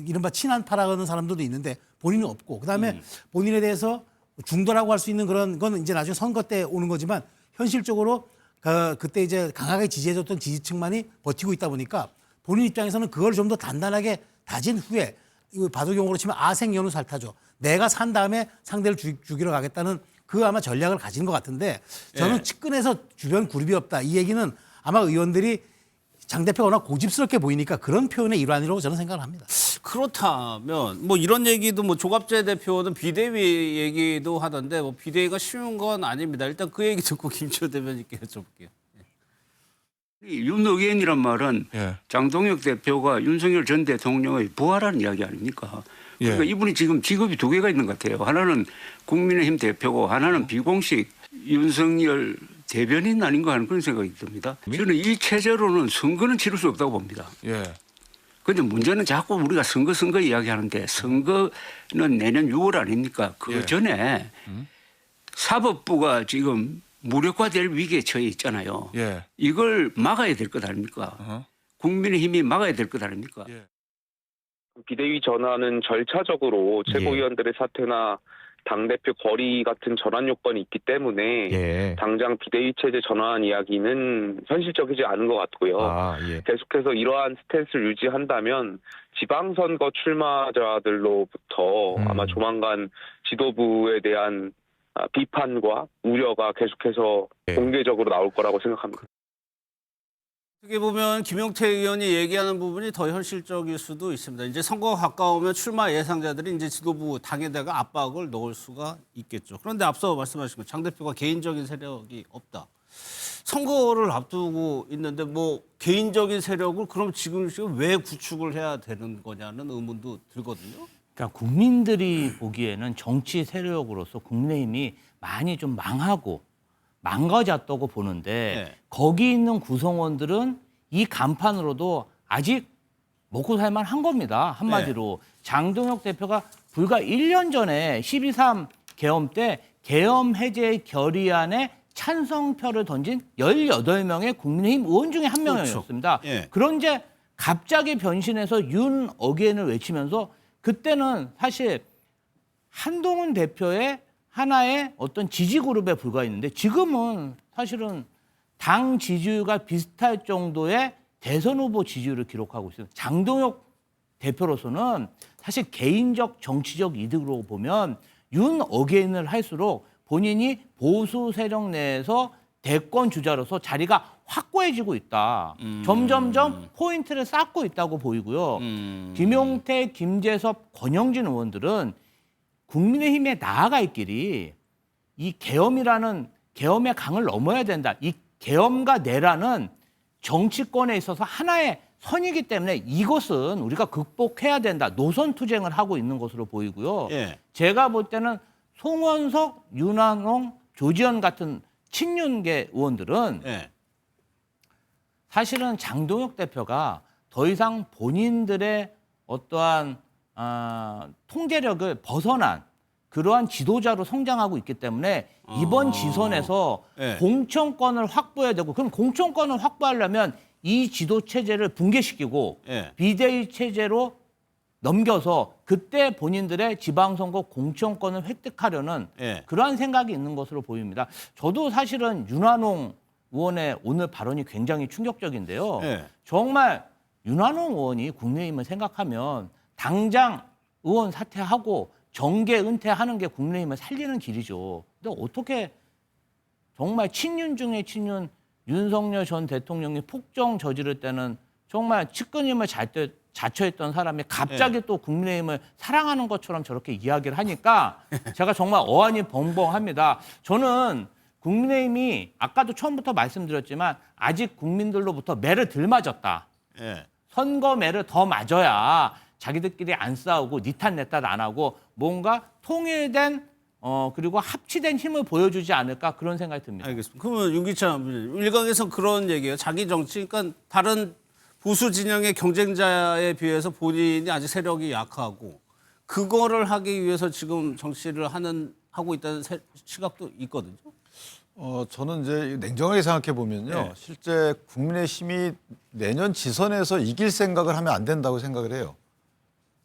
이른바 친한파라는 사람들도 있는데 본인은 없고 그다음에 본인에 대해서 중도라고 할 수 있는 그런 건 이제 나중에 선거 때 오는 거지만 현실적으로 그때 이제 강하게 지지해줬던 지지층만이 버티고 있다 보니까 본인 입장에서는 그걸 좀 더 단단하게 다진 후에 바둑용어로 치면 아생연후 살타죠. 내가 산 다음에 상대를 죽이러 가겠다는 그 아마 전략을 가진 것 같은데 저는 측근에서 주변 그룹이 없다. 이 얘기는 아마 의원들이 장 대표가 워낙 고집스럽게 보이니까 그런 표현의 일환이라고 저는 생각을 합니다. 그렇다면 뭐 이런 얘기도 뭐 조갑재 대표는 비대위 얘기도 하던데 뭐 비대위가 쉬운 건 아닙니다. 일단 그 얘기 듣고 김치호 대변인께 여쭤볼게요. 윤 의원이란 말은 장동혁 대표가 윤석열 전 대통령의 부하라는 이야기 아닙니까? 그러니까 이분이 지금 직업이 두 개가 있는 것 같아요. 하나는 국민의힘 대표고 하나는 비공식 윤석열 대변인 아닌가 하는 그런 생각이 듭니다. 저는 이 체제로는 선거는 치를 수 없다고 봅니다. 그런데 문제는 자꾸 우리가 선거 이야기하는데 선거는 내년 6월 아닙니까? 그 전에 사법부가 지금 무력화될 위기에 처해 있잖아요. 이걸 막아야 될 것 아닙니까? 국민의힘이 막아야 될 것 아닙니까? 비대위 전환은 절차적으로 최고위원들의 사퇴나 당대표 거리 같은 전환 요건이 있기 때문에 당장 비대위 체제 전환 이야기는 현실적이지 않은 것 같고요. 계속해서 이러한 스탠스를 유지한다면 지방선거 출마자들로부터 아마 조만간 지도부에 대한 비판과 우려가 계속해서 공개적으로 나올 거라고 생각합니다. 어떻게 보면 김용태 의원이 얘기하는 부분이 더 현실적일 수도 있습니다. 이제 선거가 가까우면 출마 예상자들이 이제 지도부 당에다가 압박을 넣을 수가 있겠죠. 그런데 앞서 말씀하신 것, 장 대표가 개인적인 세력이 없다. 선거를 앞두고 있는데 뭐 개인적인 세력을 그럼 지금 왜 구축을 해야 되는 거냐는 의문도 들거든요. 그러니까 국민들이 보기에는 정치 세력으로서 국민의힘이 많이 좀 망가졌다고 보는데 거기 있는 구성원들은 이 간판으로도 아직 먹고 살만 한 겁니다. 한마디로. 장동혁 대표가 불과 1년 전에 12.3 계엄 때 계엄 해제 결의안에 찬성표를 던진 18명의 국민의힘 의원 중에 한 명이었습니다. 그런데 갑자기 변신해서 윤 어게인을 외치면서 그때는 사실 한동훈 대표의 하나의 어떤 지지 그룹에 불과했는데 지금은 사실은 당 지지율과 비슷할 정도의 대선 후보 지지율을 기록하고 있습니다. 장동혁 대표로서는 사실 개인적 정치적 이득으로 보면 윤 어게인을 할수록 본인이 보수 세력 내에서 대권 주자로서 자리가 확고해지고 있다. 점점점 포인트를 쌓고 있다고 보이고요. 김용태, 김재섭, 권영진 의원들은 국민의힘에 나아갈 길이 이 계엄의 강을 넘어야 된다. 이 계엄과 내란은 정치권에 있어서 하나의 선이기 때문에 이것은 우리가 극복해야 된다. 노선 투쟁을 하고 있는 것으로 보이고요. 예. 제가 볼 때는 송원석, 윤한홍, 조지현 같은 친윤계 의원들은 예. 사실은 장동혁 대표가 더 이상 본인들의 어떠한 통제력을 벗어난 그러한 지도자로 성장하고 있기 때문에 이번 지선에서 예. 공천권을 확보해야 되고, 그럼 공천권을 확보하려면 이 지도 체제를 붕괴시키고 예. 비대위 체제로 넘겨서 그때 본인들의 지방선거 공천권을 획득하려는 예. 그러한 생각이 있는 것으로 보입니다. 저도 사실은 윤한홍 의원의 오늘 발언이 굉장히 충격적인데요. 예. 정말 윤한홍 의원이 국민의힘을 생각하면 당장 의원 사퇴하고 정계 은퇴하는 게 국민의힘을 살리는 길이죠. 근데 어떻게 정말 친윤 중에 친윤 윤석열 전 대통령이 폭정 저지를 때는 정말 측근힘을 자처했던 사람이 갑자기 또 국민의힘을 사랑하는 것처럼 저렇게 이야기를 하니까 제가 정말 어안이 벙벙합니다. 저는 국민의힘이 아까도 처음부터 말씀드렸지만 아직 국민들로부터 매를 덜 맞았다. 예. 선거 매를 더 맞아야 자기들끼리 안 싸우고 니 탓 내 탓 안 하고 뭔가 통일된 그리고 합치된 힘을 보여주지 않을까 그런 생각이 듭니다. 알겠습니다. 그러면 윤기찬 일각에서 그런 얘기예요. 자기 정치, 그러니까 다른 보수 진영의 경쟁자에 비해서 본인이 아직 세력이 약하고 그거를 하기 위해서 지금 정치를 하고 있다는 시각도 있거든요. 저는 이제 냉정하게 생각해 보면요. 네. 실제 국민의힘이 내년 지선에서 이길 생각을 하면 안 된다고 생각을 해요.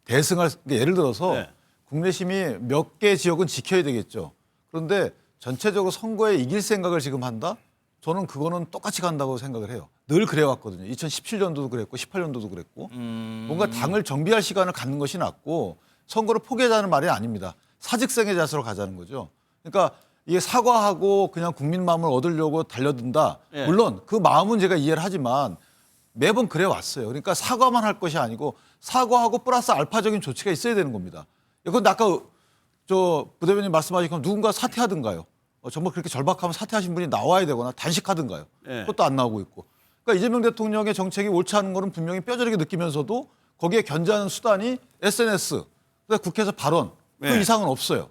예를 들어서 네. 국민의힘이 몇 개 지역은 지켜야 되겠죠. 그런데 전체적으로 선거에 이길 생각을 지금 한다? 저는 그거는 똑같이 간다고 생각을 해요. 늘 그래왔거든요. 2017년도도 그랬고 18년도도 그랬고 뭔가 당을 정비할 시간을 갖는 것이 낫고 선거를 포기하자는 말이 아닙니다. 사직생의 자세로 가자는 거죠. 그러니까 이게 사과하고 그냥 국민 마음을 얻으려고 달려든다. 예. 물론 그 마음은 제가 이해를 하지만 매번 그래 왔어요. 그러니까 사과만 할 것이 아니고 사과하고 플러스 알파적인 조치가 있어야 되는 겁니다. 그건 아까 부대변인 말씀하신 것처럼 누군가 사퇴하든가요. 정말 그렇게 절박하면 사퇴하신 분이 나와야 되거나 단식하든가요. 예. 그것도 안 나오고 있고. 그러니까 이재명 대통령의 정책이 옳지 않은 거는 분명히 뼈저리게 느끼면서도 거기에 견제하는 수단이 SNS, 국회에서 발언, 그 예. 이상은 없어요.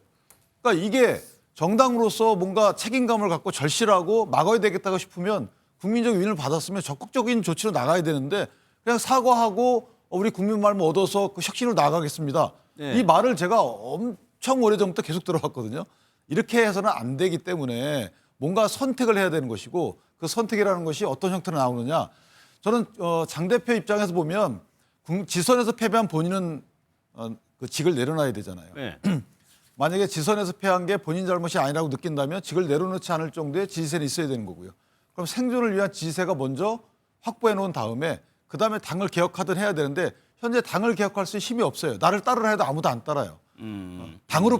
그러니까 이게 정당으로서 뭔가 책임감을 갖고 절실하고 막아야 되겠다고 싶으면 국민적 위인을 받았으면 적극적인 조치로 나가야 되는데 그냥 사과하고 우리 국민 말만 얻어서 그 혁신으로 나가겠습니다. 예. 이 말을 제가 엄청 오래전부터 계속 들어왔거든요. 이렇게 해서는 안 되기 때문에 뭔가 선택을 해야 되는 것이고 그 선택이라는 것이 어떤 형태로 나오느냐. 저는 장 대표 입장에서 보면 지선에서 패배한 본인은 그 직을 내려놔야 되잖아요. 예. 만약에 지선에서 패한 게 본인 잘못이 아니라고 느낀다면 직을 내려놓지 않을 정도의 지지세는 있어야 되는 거고요. 그럼 생존을 위한 지지세가 먼저 확보해 놓은 다음에 그다음에 당을 개혁하든 해야 되는데 현재 당을 개혁할 수 있는 힘이 없어요. 나를 따르라 해도 아무도 안 따라요.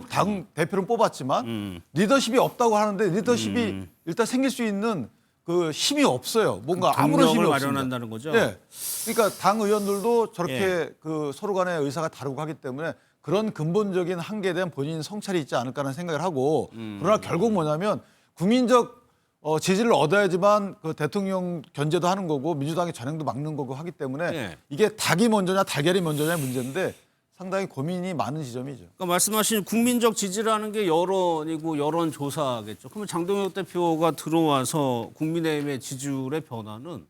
당 대표를 뽑았지만 리더십이 없다고 하는데 리더십이 일단 생길 수 있는 그 힘이 없어요. 뭔가 아무런 힘이 없습니다. 마련한다는 거죠. 네. 그러니까 당 의원들도 저렇게 그 서로 간의 의사가 다르고 하기 때문에 그런 근본적인 한계에 대한 본인 성찰이 있지 않을까라는 생각을 하고 그러나 결국 뭐냐면 국민적 지지를 얻어야지만 그 대통령 견제도 하는 거고 민주당의 전행도 막는 거고 하기 때문에 네. 이게 닭이 먼저냐 달걀이 먼저냐 문제인데 상당히 고민이 많은 지점이죠. 그러니까 말씀하신 국민적 지지라는 게 여론이고 여론조사겠죠. 그러면 장동혁 대표가 들어와서 국민의힘의 지지율의 변화는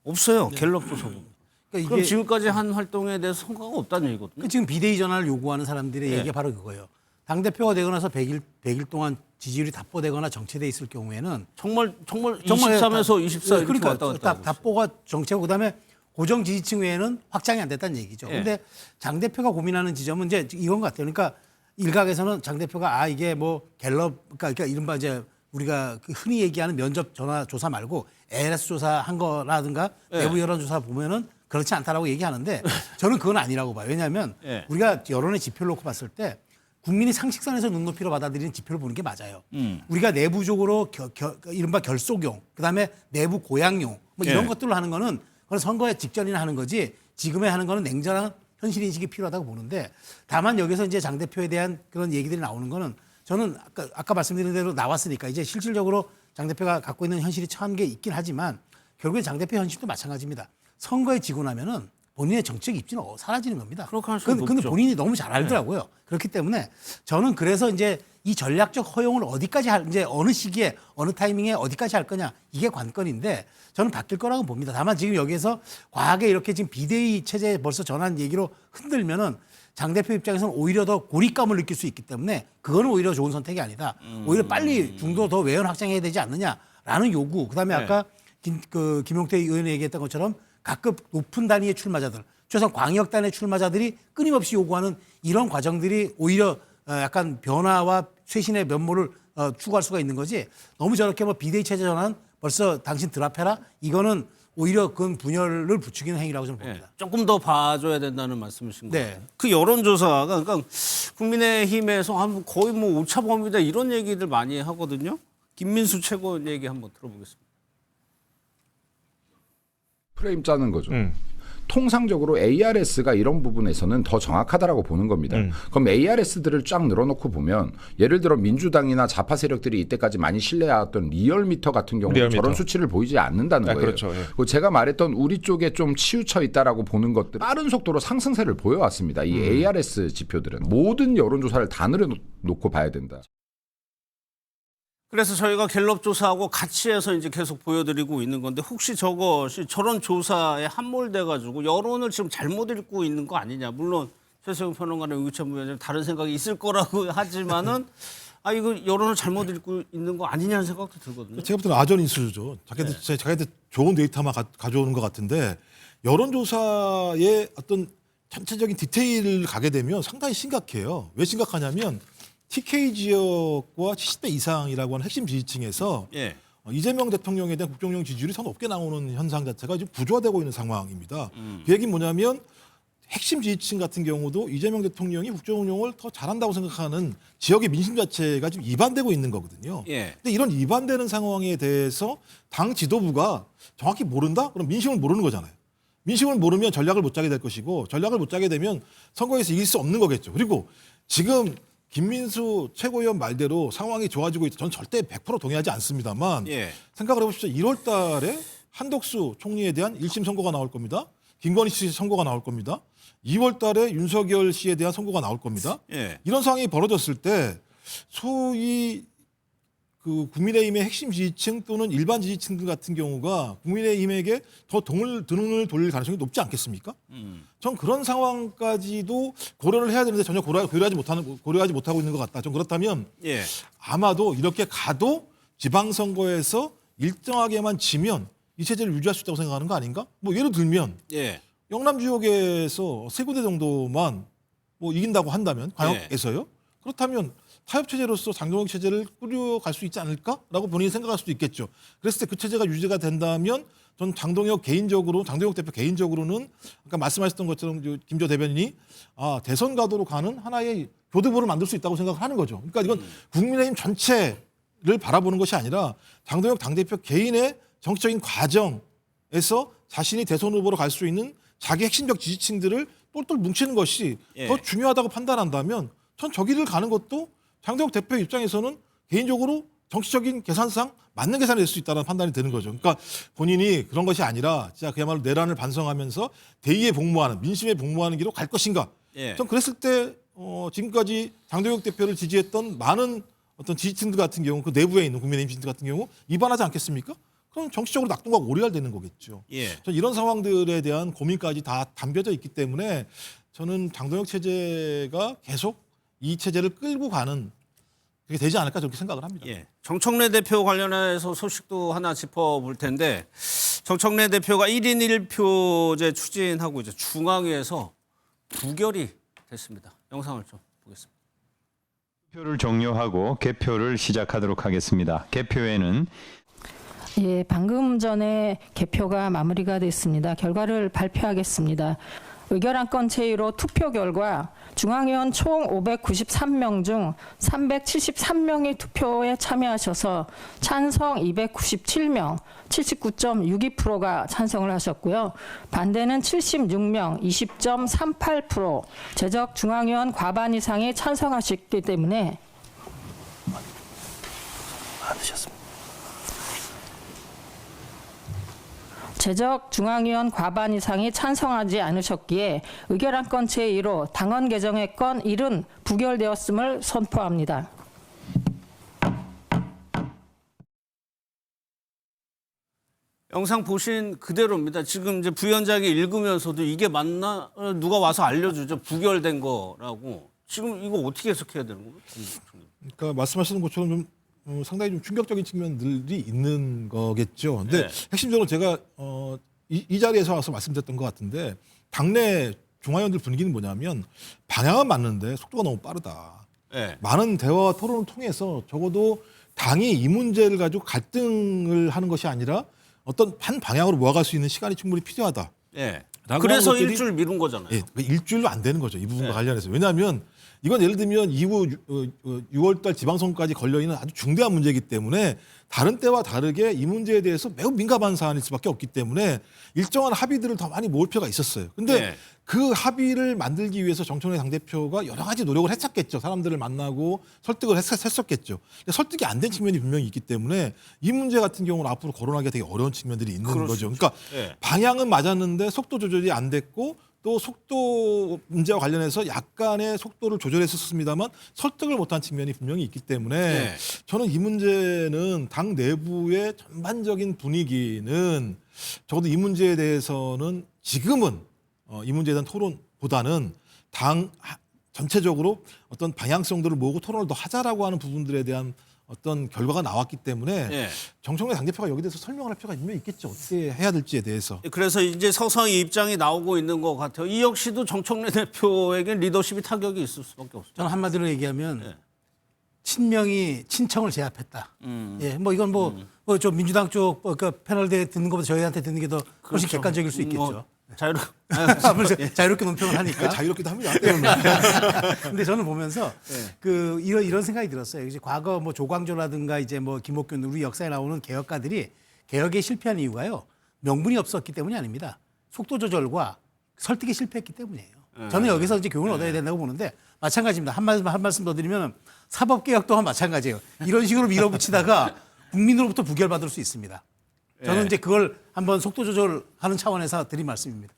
없어요. 갤럽 조사 보면. 그러니까 그럼 이게 지금까지 한 활동에 대해서 성과가 없다는 얘기거든요. 지금 비대위 전환을 요구하는 사람들의 네. 얘기가 바로 그거예요. 당대표가 되고 나서 100일 동안 지지율이 답보되거나 정체돼 있을 경우에는 정말 23에서 24 이렇게 그러니까 왔다 갔다 하고 답보가 정체고 그다음에 고정 지지층 외에는 확장이 안 됐다는 얘기죠. 예. 그런데 장 대표가 고민하는 지점은 이제 이건 것 같아요. 그러니까 일각에서는 장 대표가 이게 뭐 갤럽 그러니까 이른바 이제 우리가 그 흔히 얘기하는 면접 전화 조사 말고 ALS 조사한 거라든가 내부 여론 조사 보면은 그렇지 않다라고 얘기하는데 저는 그건 아니라고 봐요. 왜냐하면 우리가 여론의 지표를 놓고 봤을 때 국민이 상식선에서 눈높이로 받아들이는 지표를 보는 게 맞아요. 우리가 내부적으로 이른바 결속용, 그다음에 내부 고양용 뭐 이런 것들로 하는 거는 그건 선거에 직전이나 하는 거지 지금에 하는 거는 냉정한 현실 인식이 필요하다고 보는데 다만 여기서 이제 장 대표에 대한 그런 얘기들이 나오는 거는 저는 아까 말씀드린 대로 나왔으니까 이제 실질적으로 장 대표가 갖고 있는 현실이 처한 게 있긴 하지만 결국엔 장 대표 현실도 마찬가지입니다. 선거에 지고 나면은 본인의 정책 입지는 사라지는 겁니다. 근데 본인이 너무 잘 알더라고요. 그렇기 때문에 저는 그래서 이제 이 전략적 허용을 어디까지 이제 어느 시기에 어느 타이밍에 어디까지 할 거냐 이게 관건인데 저는 바뀔 거라고 봅니다. 다만 지금 여기에서 과하게 이렇게 지금 비대위 체제 벌써 전환 얘기로 흔들면은 장 대표 입장에서는 오히려 더 고립감을 느낄 수 있기 때문에 그거는 오히려 좋은 선택이 아니다. 오히려 빨리 중도 더 외연 확장해야 되지 않느냐라는 요구. 그다음에 아까 김용태 의원이 얘기했던 것처럼 각급 높은 단위의 출마자들, 최소한 광역단의 출마자들이 끊임없이 요구하는 이런 과정들이 오히려 약간 변화와 쇄신의 면모를 추구할 수가 있는 거지. 너무 저렇게 뭐 비대위 체제 전환 벌써 당신 드랍해라 이거는 오히려 그건 분열을 부추기는 행위라고 저는 봅니다. 조금 더 봐줘야 된다는 말씀이신 거예요. 그러니까 그 여론조사가 그러니까 국민의힘에서 거의 뭐 오차범위다 이런 얘기들 많이 하거든요. 김민수 최고위원 얘기 한번 들어보겠습니다. 프레임 짜는 거죠. 통상적으로 ARS가 이런 부분에서는 더 정확하다라고 보는 겁니다. 그럼 ARS들을 쫙 늘어놓고 보면 예를 들어 민주당이나 좌파 세력들이 이때까지 많이 신뢰해왔던 리얼미터 같은 경우는 저런 수치를 보이지 않는다는 거예요. 그렇죠. 그리고 제가 말했던 우리 쪽에 좀 치우쳐 있다라고 보는 것들 빠른 속도로 상승세를 보여왔습니다. 이 ARS 지표들은 모든 여론조사를 다 늘어놓고 봐야 된다. 그래서 저희가 갤럽 조사하고 같이 해서 이제 계속 보여드리고 있는 건데 혹시 저것이 저런 조사에 함몰돼가지고 여론을 지금 잘못 읽고 있는 거 아니냐. 물론 최수영 평론가는 의구천 부위원장님 다른 생각이 있을 거라고 하지만은 이거 여론을 잘못 읽고 있는 거 아니냐는 생각도 들거든요. 제가 볼 때는 아전인수죠. 자기들 좋은 데이터만 가져오는 것 같은데 여론조사의 어떤 전체적인 디테일을 가게 되면 상당히 심각해요. 왜 심각하냐면 TK 지역과 70대 이상이라고 하는 핵심 지지층에서 이재명 대통령에 대한 국정용 지지율이 더 높게 나오는 현상 자체가 지금 구조화되고 있는 상황입니다. 그 얘기는 뭐냐면 핵심 지지층 같은 경우도 이재명 대통령이 국정운영을 더 잘한다고 생각하는 지역의 민심 자체가 지금 이반되고 있는 거거든요. 근데 이런 이반되는 상황에 대해서 당 지도부가 정확히 모른다? 그럼 민심을 모르는 거잖아요. 민심을 모르면 전략을 못 짜게 될 것이고 전략을 못 짜게 되면 선거에서 이길 수 없는 거겠죠. 그리고 지금 김민수 최고위원 말대로 상황이 좋아지고 있다. 저는 절대 100% 동의하지 않습니다만 생각을 해보십시오. 1월 달에 한덕수 총리에 대한 1심 선고가 나올 겁니다. 김건희 씨 선고가 나올 겁니다. 2월 달에 윤석열 씨에 대한 선고가 나올 겁니다. 이런 상황이 벌어졌을 때 소위 그 국민의힘의 핵심 지지층 또는 일반 지지층들 같은 경우가 국민의힘에게 더 등을 돌릴 가능성이 높지 않겠습니까? 전 그런 상황까지도 고려를 해야 되는데 전혀 고려하지 못하고 있는 것 같다. 좀 그렇다면 아마도 이렇게 가도 지방선거에서 일정하게만 지면 이 체제를 유지할 수 있다고 생각하는 거 아닌가? 뭐 예를 들면 영남 지역에서 3군데 정도만 뭐 이긴다고 한다면 광역에서요. 그렇다면 타협 체제로서 장동혁 체제를 꾸려갈 수 있지 않을까라고 본인이 생각할 수도 있겠죠. 그랬을 때 그 체제가 유지가 된다면 전 장동혁 대표 개인적으로는 아까 말씀하셨던 것처럼 김조 대변인이 대선 가도로 가는 하나의 교두보를 만들 수 있다고 생각하는 거죠. 그러니까 이건 국민의힘 전체를 바라보는 것이 아니라 장동혁 당대표 개인의 정치적인 과정에서 자신이 대선 후보로 갈 수 있는 자기 핵심적 지지층들을 똘똘 뭉치는 것이 더 중요하다고 판단한다면 전 저 길을 가는 것도 장동혁 대표 입장에서는 개인적으로 정치적인 계산상 맞는 계산이 될 수 있다는 판단이 드는 거죠. 그러니까 본인이 그런 것이 아니라 진짜 그야말로 내란을 반성하면서 대의에 복무하는 민심에 복무하는 길로 갈 것인가. 전 그랬을 때 지금까지 장동혁 대표를 지지했던 많은 어떤 지지층들 같은 경우 그 내부에 있는 국민의힘 지지층들 같은 경우 위반하지 않겠습니까? 그럼 정치적으로 낙동과 오리알되는 거겠죠. 전 이런 상황들에 대한 고민까지 다 담겨져 있기 때문에 저는 장동혁 체제가 계속 이 체제를 끌고 가는 그게 되지 않을까 저렇게 생각을 합니다. 정청래 대표 관련해서 소식도 하나 짚어볼 텐데 정청래 대표가 1인 1표제 추진하고 이제 중앙위에서 부결이 됐습니다. 영상을 좀 보겠습니다. 표를 종료하고 개표를 시작하도록 하겠습니다. 개표에는 예, 방금 전에 개표가 마무리가 됐습니다. 결과를 발표하겠습니다. 의결안건 제1호 투표 결과 중앙위원 총 593명 중 373명이 투표에 참여하셔서 찬성 297명, 79.62%가 찬성을 하셨고요. 반대는 76명, 20.38%, 제적 중앙위원 과반 이상이 찬성하셨기 때문에 받으셨습니다. 제적 중앙위원 과반 이상이 찬성하지 않으셨기에 의결안건 제1호 당헌 개정의 건 1은 부결되었음을 선포합니다. 영상 보신 그대로입니다. 지금 이제 부위원장이 읽으면서도 이게 맞나? 누가 와서 알려주죠. 부결된 거라고. 지금 이거 어떻게 해석해야 되는 거예요? 그러니까 말씀하시는 것처럼 좀 상당히 좀 충격적인 측면들이 있는 거겠죠. 근데 핵심적으로 제가 이 자리에서 와서 말씀드렸던 것 같은데 당내 중화위원들 분위기는 뭐냐면 방향은 맞는데 속도가 너무 빠르다. 많은 대화와 토론을 통해서 적어도 당이 이 문제를 가지고 갈등을 하는 것이 아니라 어떤 한 방향으로 모아갈 수 있는 시간이 충분히 필요하다. 그래서 일주일 미룬 거잖아요. 일주일로 안 되는 거죠. 이 부분과 관련해서. 왜냐하면 이건 예를 들면 이후 6월달 지방선거까지 걸려있는 아주 중대한 문제이기 때문에 다른 때와 다르게 이 문제에 대해서 매우 민감한 사안일 수밖에 없기 때문에 일정한 합의들을 더 많이 모을 필요가 있었어요. 근데 그 합의를 만들기 위해서 정청래 당대표가 여러 가지 노력을 했었겠죠. 사람들을 만나고 설득을 했었겠죠. 근데 설득이 안 된 측면이 분명히 있기 때문에 이 문제 같은 경우는 앞으로 거론하기가 되게 어려운 측면들이 있는 거죠. 그러니까 방향은 맞았는데 속도 조절이 안 됐고 또 속도 문제와 관련해서 약간의 속도를 조절했었습니다만 설득을 못한 측면이 분명히 있기 때문에 저는 이 문제는 당 내부의 전반적인 분위기는 적어도 이 문제에 대해서는 지금은 이 문제에 대한 토론보다는 당 전체적으로 어떤 방향성들을 모으고 토론을 더 하자라고 하는 부분들에 대한 어떤 결과가 나왔기 때문에 정청래 당대표가 여기에 대해서 설명할 필요가 분명히 있겠죠. 어떻게 해야 될지에 대해서. 그래서 이제 서서히 입장이 나오고 있는 것 같아요. 이 역시도 정청래 대표에게 리더십이 타격이 있을 수밖에 없어요. 저는 한마디로 얘기하면 친명이 친청을 제압했다. 뭐 이건 저 민주당 쪽 그 패널대 듣는 것보다 저희한테 듣는 게 더 훨씬 객관적일 수 있겠죠. 자유롭게 논평을 하니까. 자유롭기도 합니다. 근데 저는 보면서 이런 생각이 들었어요. 이제 과거 뭐 조광조라든가 이제 뭐 김옥균 우리 역사에 나오는 개혁가들이 개혁에 실패한 이유가요. 명분이 없었기 때문이 아닙니다. 속도 조절과 설득에 실패했기 때문이에요. 저는 여기서 이제 교훈을 얻어야 된다고 보는데 마찬가지입니다. 한 말씀 더 드리면 사법개혁 또한 마찬가지예요. 이런 식으로 밀어붙이다가 국민으로부터 부결받을 수 있습니다. 저는 이제 그걸 한번 속도 조절하는 차원에서 드린 말씀입니다.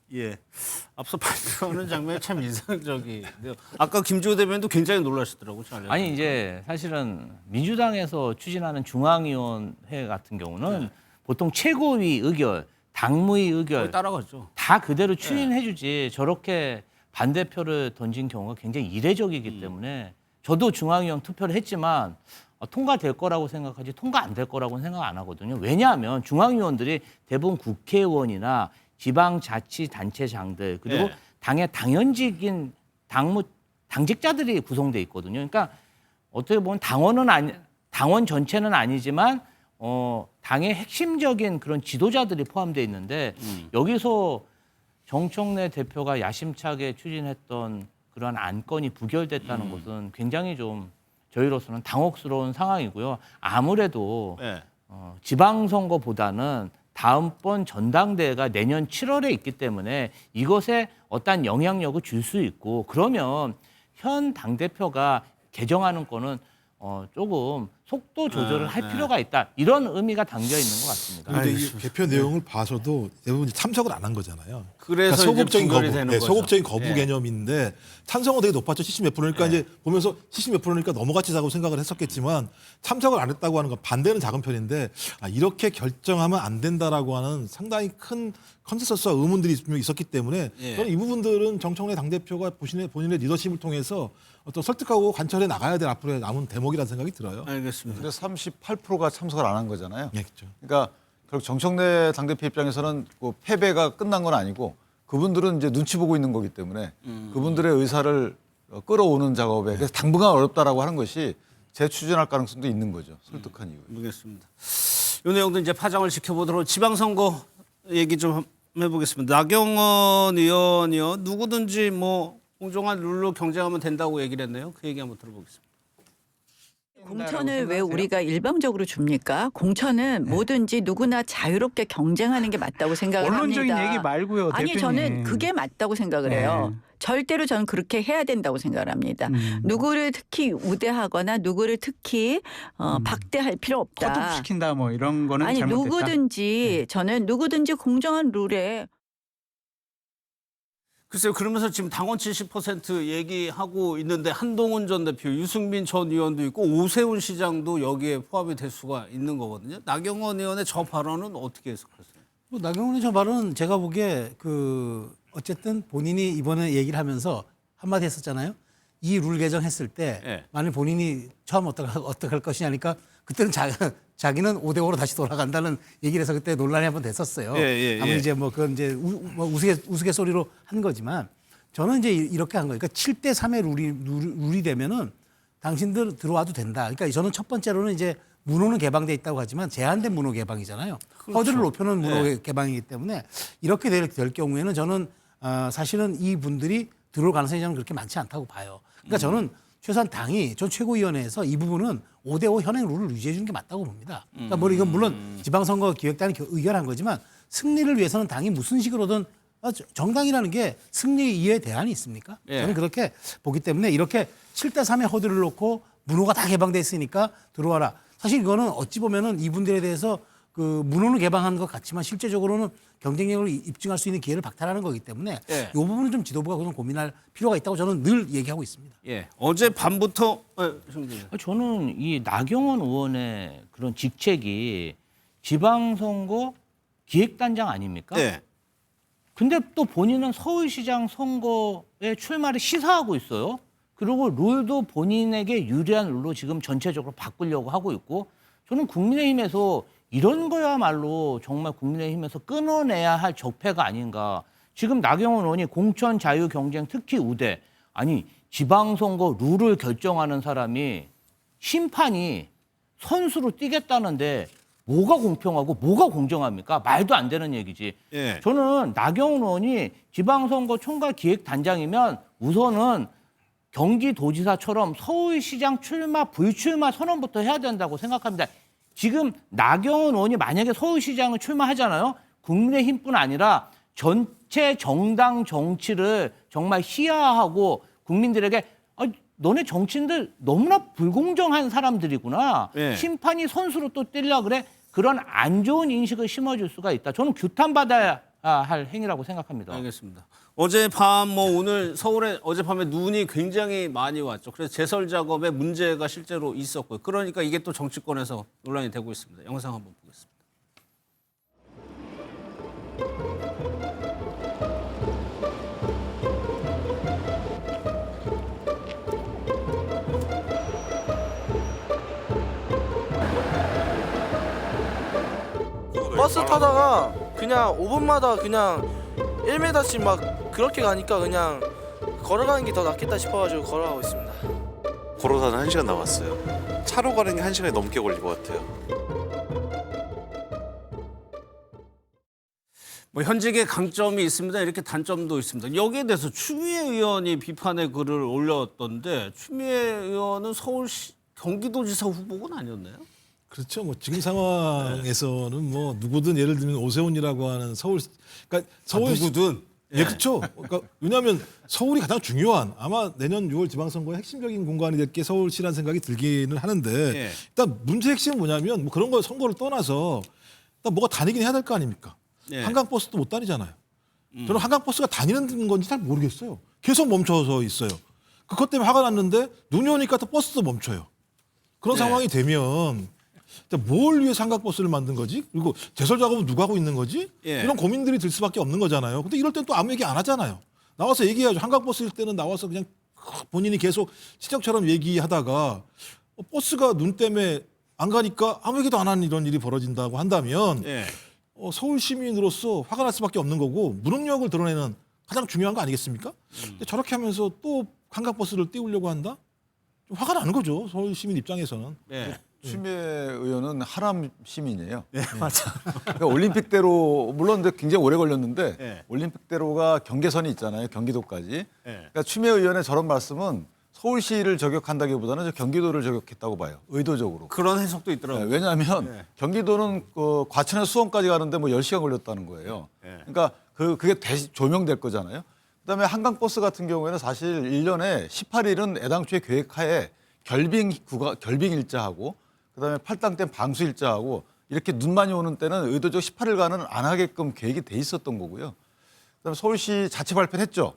앞서 발표하는 장면이 참 인상적이에요. 아까 김주호 대변인도 굉장히 놀라시더라고요. 아니 이제 사실은 민주당에서 추진하는 중앙위원회 같은 경우는 보통 최고위 의결, 당무위 의결 따라가죠. 다 그대로 추진해주지 저렇게 반대표를 던진 경우가 굉장히 이례적이기 때문에 저도 중앙위원 투표를 했지만 통과될 거라고 생각하지 통과 안 될 거라고는 생각 안 하거든요. 왜냐하면 중앙위원들이 대부분 국회의원이나 지방자치단체장들 그리고 당의 당연직인 당직자들이 구성돼 있거든요. 그러니까 어떻게 보면 당원 전체는 아니지만 당의 핵심적인 그런 지도자들이 포함되어 있는데 여기서 정청래 대표가 야심차게 추진했던 그러한 안건이 부결됐다는 것은 굉장히 좀 저희로서는 당혹스러운 상황이고요. 아무래도 지방선거보다는 다음번 전당대회가 내년 7월에 있기 때문에 이것에 어떤 영향력을 줄 수 있고 그러면 현 당대표가 개정하는 거는 조금 속도 조절을 할 필요가 있다. 이런 의미가 담겨 있는 것 같습니다. 그런데 이 개표 내용을 봐서도 대부분 참석을 안 한 거잖아요. 그래서 소극적인 거부, 되는 거죠. 소극적인 거부 개념인데 찬성은 되게 높았죠. 70몇 %니까 이제 보면서 70몇 %니까 넘어갔지라고 생각을 했었겠지만 참석을 안 했다고 하는 건 반대는 작은 편인데 이렇게 결정하면 안 된다라고 하는 상당히 큰 컨센서스와 의문들이 분명히 있었기 때문에 저는 이 부분들은 정청래 당대표가 본인의 리더십을 통해서 어떤 설득하고 관철해 나가야 될 앞으로의 남은 대목이라는 생각이 들어요. 알겠습니다. 근데 38%가 참석을 안 한 거잖아요. 그렇죠. 그러니까 결국 정청래 당대표 입장에서는 뭐 패배가 끝난 건 아니고 그분들은 이제 눈치 보고 있는 거기 때문에 그분들의 의사를 끌어오는 작업에 그래서 당분간 어렵다라고 하는 것이 재추진할 가능성도 있는 거죠. 설득한 이유. 모르겠습니다. 이 내용도 이제 파장을 지켜보도록 지방선거 얘기 좀 해보겠습니다. 나경원 의원이요. 누구든지 뭐 공정한 룰로 경쟁하면 된다고 얘기를 했네요. 그 얘기 한번 들어보겠습니다. 공천을 왜 우리가 일방적으로 줍니까? 공천은 뭐든지 누구나 자유롭게 경쟁하는 게 맞다고 생각을 언론적인 합니다. 얘기 말고요, 아니 대표님. 저는 그게 맞다고 생각을 해요. 절대로 저는 그렇게 해야 된다고 생각을 합니다. 누구를 특히 우대하거나 누구를 특히 박대할 필요 없다. 컷오프시킨다 뭐 이런 거는 아니 잘못됐다. 누구든지 저는 누구든지 공정한 룰에 글쎄요. 그러면서 지금 당원 70% 얘기하고 있는데 한동훈 전 대표, 유승민 전 의원도 있고 오세훈 시장도 여기에 포함이 될 수가 있는 거거든요. 나경원 의원의 저 발언은 어떻게 해석하세요? 뭐 나경원의 저 발언은 제가 보기에 어쨌든 본인이 이번에 얘기를 하면서 한마디 했었잖아요. 이 룰 개정했을 때 만약 본인이 처음 어떡할 것이냐니까 그때는 자기는 5대5로 다시 돌아간다는 얘기를 해서 그때 논란이 한번 됐었어요. 아무리 이제 뭐 그건 이제 우스갯소리로 한 거지만 저는 이제 이렇게 한 거예요. 그러니까 7대3의 룰이 되면은 당신들 들어와도 된다. 그러니까 저는 첫 번째로는 이제 문호는 개방돼 있다고 하지만 제한된 문호 개방이잖아요. 그렇죠. 허들을 높여놓은 문호 개방이기 때문에 이렇게 될 경우에는 저는 사실은 이 분들이 들어올 가능성이 저는 그렇게 많지 않다고 봐요. 그러니까 저는 최소한 당이 전 최고위원회에서 이 부분은 5대5 현행 룰을 유지해 주는 게 맞다고 봅니다. 그러니까 뭐 이건 물론 지방선거 기획단이 의결한 거지만 승리를 위해서는 당이 무슨 식으로든 정당이라는 게 승리 이외에 대안이 있습니까? 저는 그렇게 보기 때문에 이렇게 7대3의 허들을 놓고 문호가 다 개방돼 있으니까 들어와라. 사실 이거는 어찌 보면은 이분들에 대해서 문호는 개방한 것 같지만 실제적으로는 경쟁력을 입증할 수 있는 기회를 박탈하는 거기 때문에 이 부분은 좀 지도부가 좀 고민할 필요가 있다고 저는 늘 얘기하고 있습니다. 어제 밤부터 저는 이 나경원 의원의 그런 직책이 지방선거 기획단장 아닙니까? 근데 또 본인은 서울시장 선거에 출마를 시사하고 있어요. 그리고 룰도 본인에게 유리한 룰로 지금 전체적으로 바꾸려고 하고 있고 저는 국민의힘에서 이런 거야말로 정말 국민의힘에서 끊어내야 할 적폐가 아닌가. 지금 나경원 의원이 공천 자유 경쟁 특히 우대. 아니 지방선거 룰을 결정하는 사람이 심판이 선수로 뛰겠다는데 뭐가 공평하고 뭐가 공정합니까? 말도 안 되는 얘기지. 저는 나경원 의원이 지방선거 총괄기획단장이면 우선은 경기도지사처럼 서울시장 출마, 불출마 선언부터 해야 된다고 생각합니다. 지금 나경원 의원이 만약에 서울시장을 출마하잖아요. 국민의힘뿐 아니라 전체 정당 정치를 정말 희화하고 국민들에게 너네 정치인들 너무나 불공정한 사람들이구나. 심판이 선수로 또 뛰려고 그래. 그런 안 좋은 인식을 심어줄 수가 있다. 저는 규탄받아야 할 행위라고 생각합니다. 알겠습니다. 어젯밤 오늘 서울에 어젯밤에 눈이 굉장히 많이 왔죠. 그래서 제설 작업에 문제가 실제로 있었고요. 그러니까 이게 또 정치권에서 논란이 되고 있습니다. 영상 한번 보겠습니다. 버스 타다가 그냥 5분마다 그냥 1m씩 막 그렇게 가니까 그냥 걸어가는 게 더 낫겠다 싶어가지고 걸어가고 있습니다. 걸어서는 1시간 남았어요. 차로 가는 게 1시간이 넘게 걸릴 것 같아요. 현직의 강점이 있습니다. 이렇게 단점도 있습니다. 여기에 대해서 추미애 의원이 비판의 글을 올렸던데 추미애 의원은 서울시 경기도지사 후보는 아니었나요? 그렇죠. 뭐 지금 상황에서는 뭐 누구든 예를 들면 오세훈이라고 하는 그러니까 서울 누구든 그렇죠. 그러니까 왜냐하면 서울이 가장 중요한 아마 내년 6월 지방선거의 핵심적인 공간이 될 게 서울시라는 생각이 들기는 하는데 일단 문제 핵심은 뭐냐면 뭐 그런 거 선거를 떠나서 일단 뭐가 다니긴 해야 될 거 아닙니까? 한강버스도 못 다니잖아요. 저는 한강버스가 다니는 건지 잘 모르겠어요. 계속 멈춰서 있어요. 그것 때문에 화가 났는데 눈이 오니까 또 버스도 멈춰요. 그런 상황이 되면 뭘 위해서 한강버스를 만든 거지? 그리고 제설 작업은 누가 하고 있는 거지? 이런 고민들이 들 수밖에 없는 거잖아요. 근데 이럴 땐 또 아무 얘기 안 하잖아요. 나와서 얘기해야죠. 한강버스일 때는 나와서 그냥 본인이 계속 친척처럼 얘기하다가 버스가 눈 때문에 안 가니까 아무 얘기도 안 하는 이런 일이 벌어진다고 한다면 서울 시민으로서 화가 날 수밖에 없는 거고 무능력을 드러내는 가장 중요한 거 아니겠습니까? 근데 저렇게 하면서 또 관광버스를 띄우려고 한다? 좀 화가 나는 거죠. 서울 시민 입장에서는. 예. 추미애 의원은 하남 시민이에요. 네, 맞아. 그러니까 올림픽대로 물론 근데 굉장히 오래 걸렸는데 네. 올림픽대로가 경계선이 있잖아요. 경기도까지. 네. 그러니까 추미애 의원의 저런 말씀은 서울시를 저격한다기보다는 저 경기도를 저격했다고 봐요. 의도적으로. 그런 해석도 있더라고요. 네, 왜냐하면 경기도는 그 과천에서 수원까지 가는데 뭐 10시간 걸렸다는 거예요. 그러니까 그게 조명될 거잖아요. 그다음에 한강버스 같은 경우에는 사실 1년에 18일은 애당초에 계획하에 결빙 일자하고 그다음에 팔당 댐 방수 일자하고 이렇게 눈 많이 오는 때는 의도적 18일간은 안 하게끔 계획이 돼 있었던 거고요. 그다음에 서울시 자체 발표를 했죠.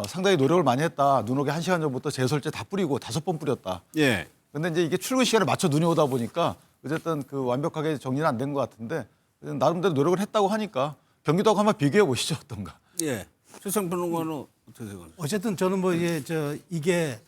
상당히 노력을 많이 했다. 눈 오기 1시간 전부터 제설제 다 뿌리고 5번 뿌렸다. 예. 근데 이제 이게 출근 시간에 맞춰 눈이 오다 보니까 어쨌든 그 완벽하게 정리는 안 된 것 같은데 나름대로 노력을 했다고 하니까 경기도하고 한번 비교해 보시죠. 어떤가. 예. 최성 평론가는 어떻게 생각하세요? 어쨌든 저는 뭐 이게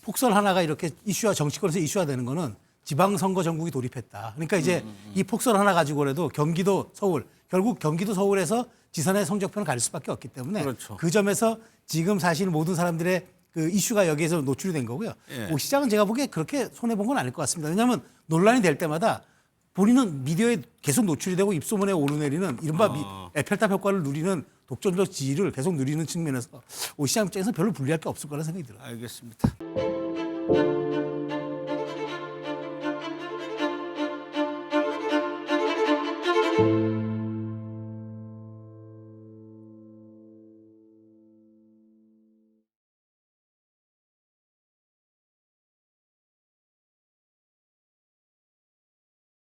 폭설 하나가 이렇게 이슈화 정치권에서 이슈화 되는 거는 지방선거 전국이 돌입했다. 그러니까 이제 이 폭설 하나 가지고라도 경기도 서울 결국 경기도 서울에서 지선의 성적표는 가릴 수밖에 없기 때문에 그렇죠. 그 점에서 지금 사실 모든 사람들의 그 이슈가 여기에서 노출이 된 거고요. 예. 오 시장은 제가 보기에 그렇게 손해 본 건 아닐 것 같습니다. 왜냐하면 논란이 될 때마다 본인은 미디어에 계속 노출이 되고 입소문에 오르내리는 이른바 에펠탑 효과를 누리는 독점적 지위를 계속 누리는 측면에서 오 시장 입장에서 별로 불리할 게 없을 거라는 생각이 들어요. 알겠습니다.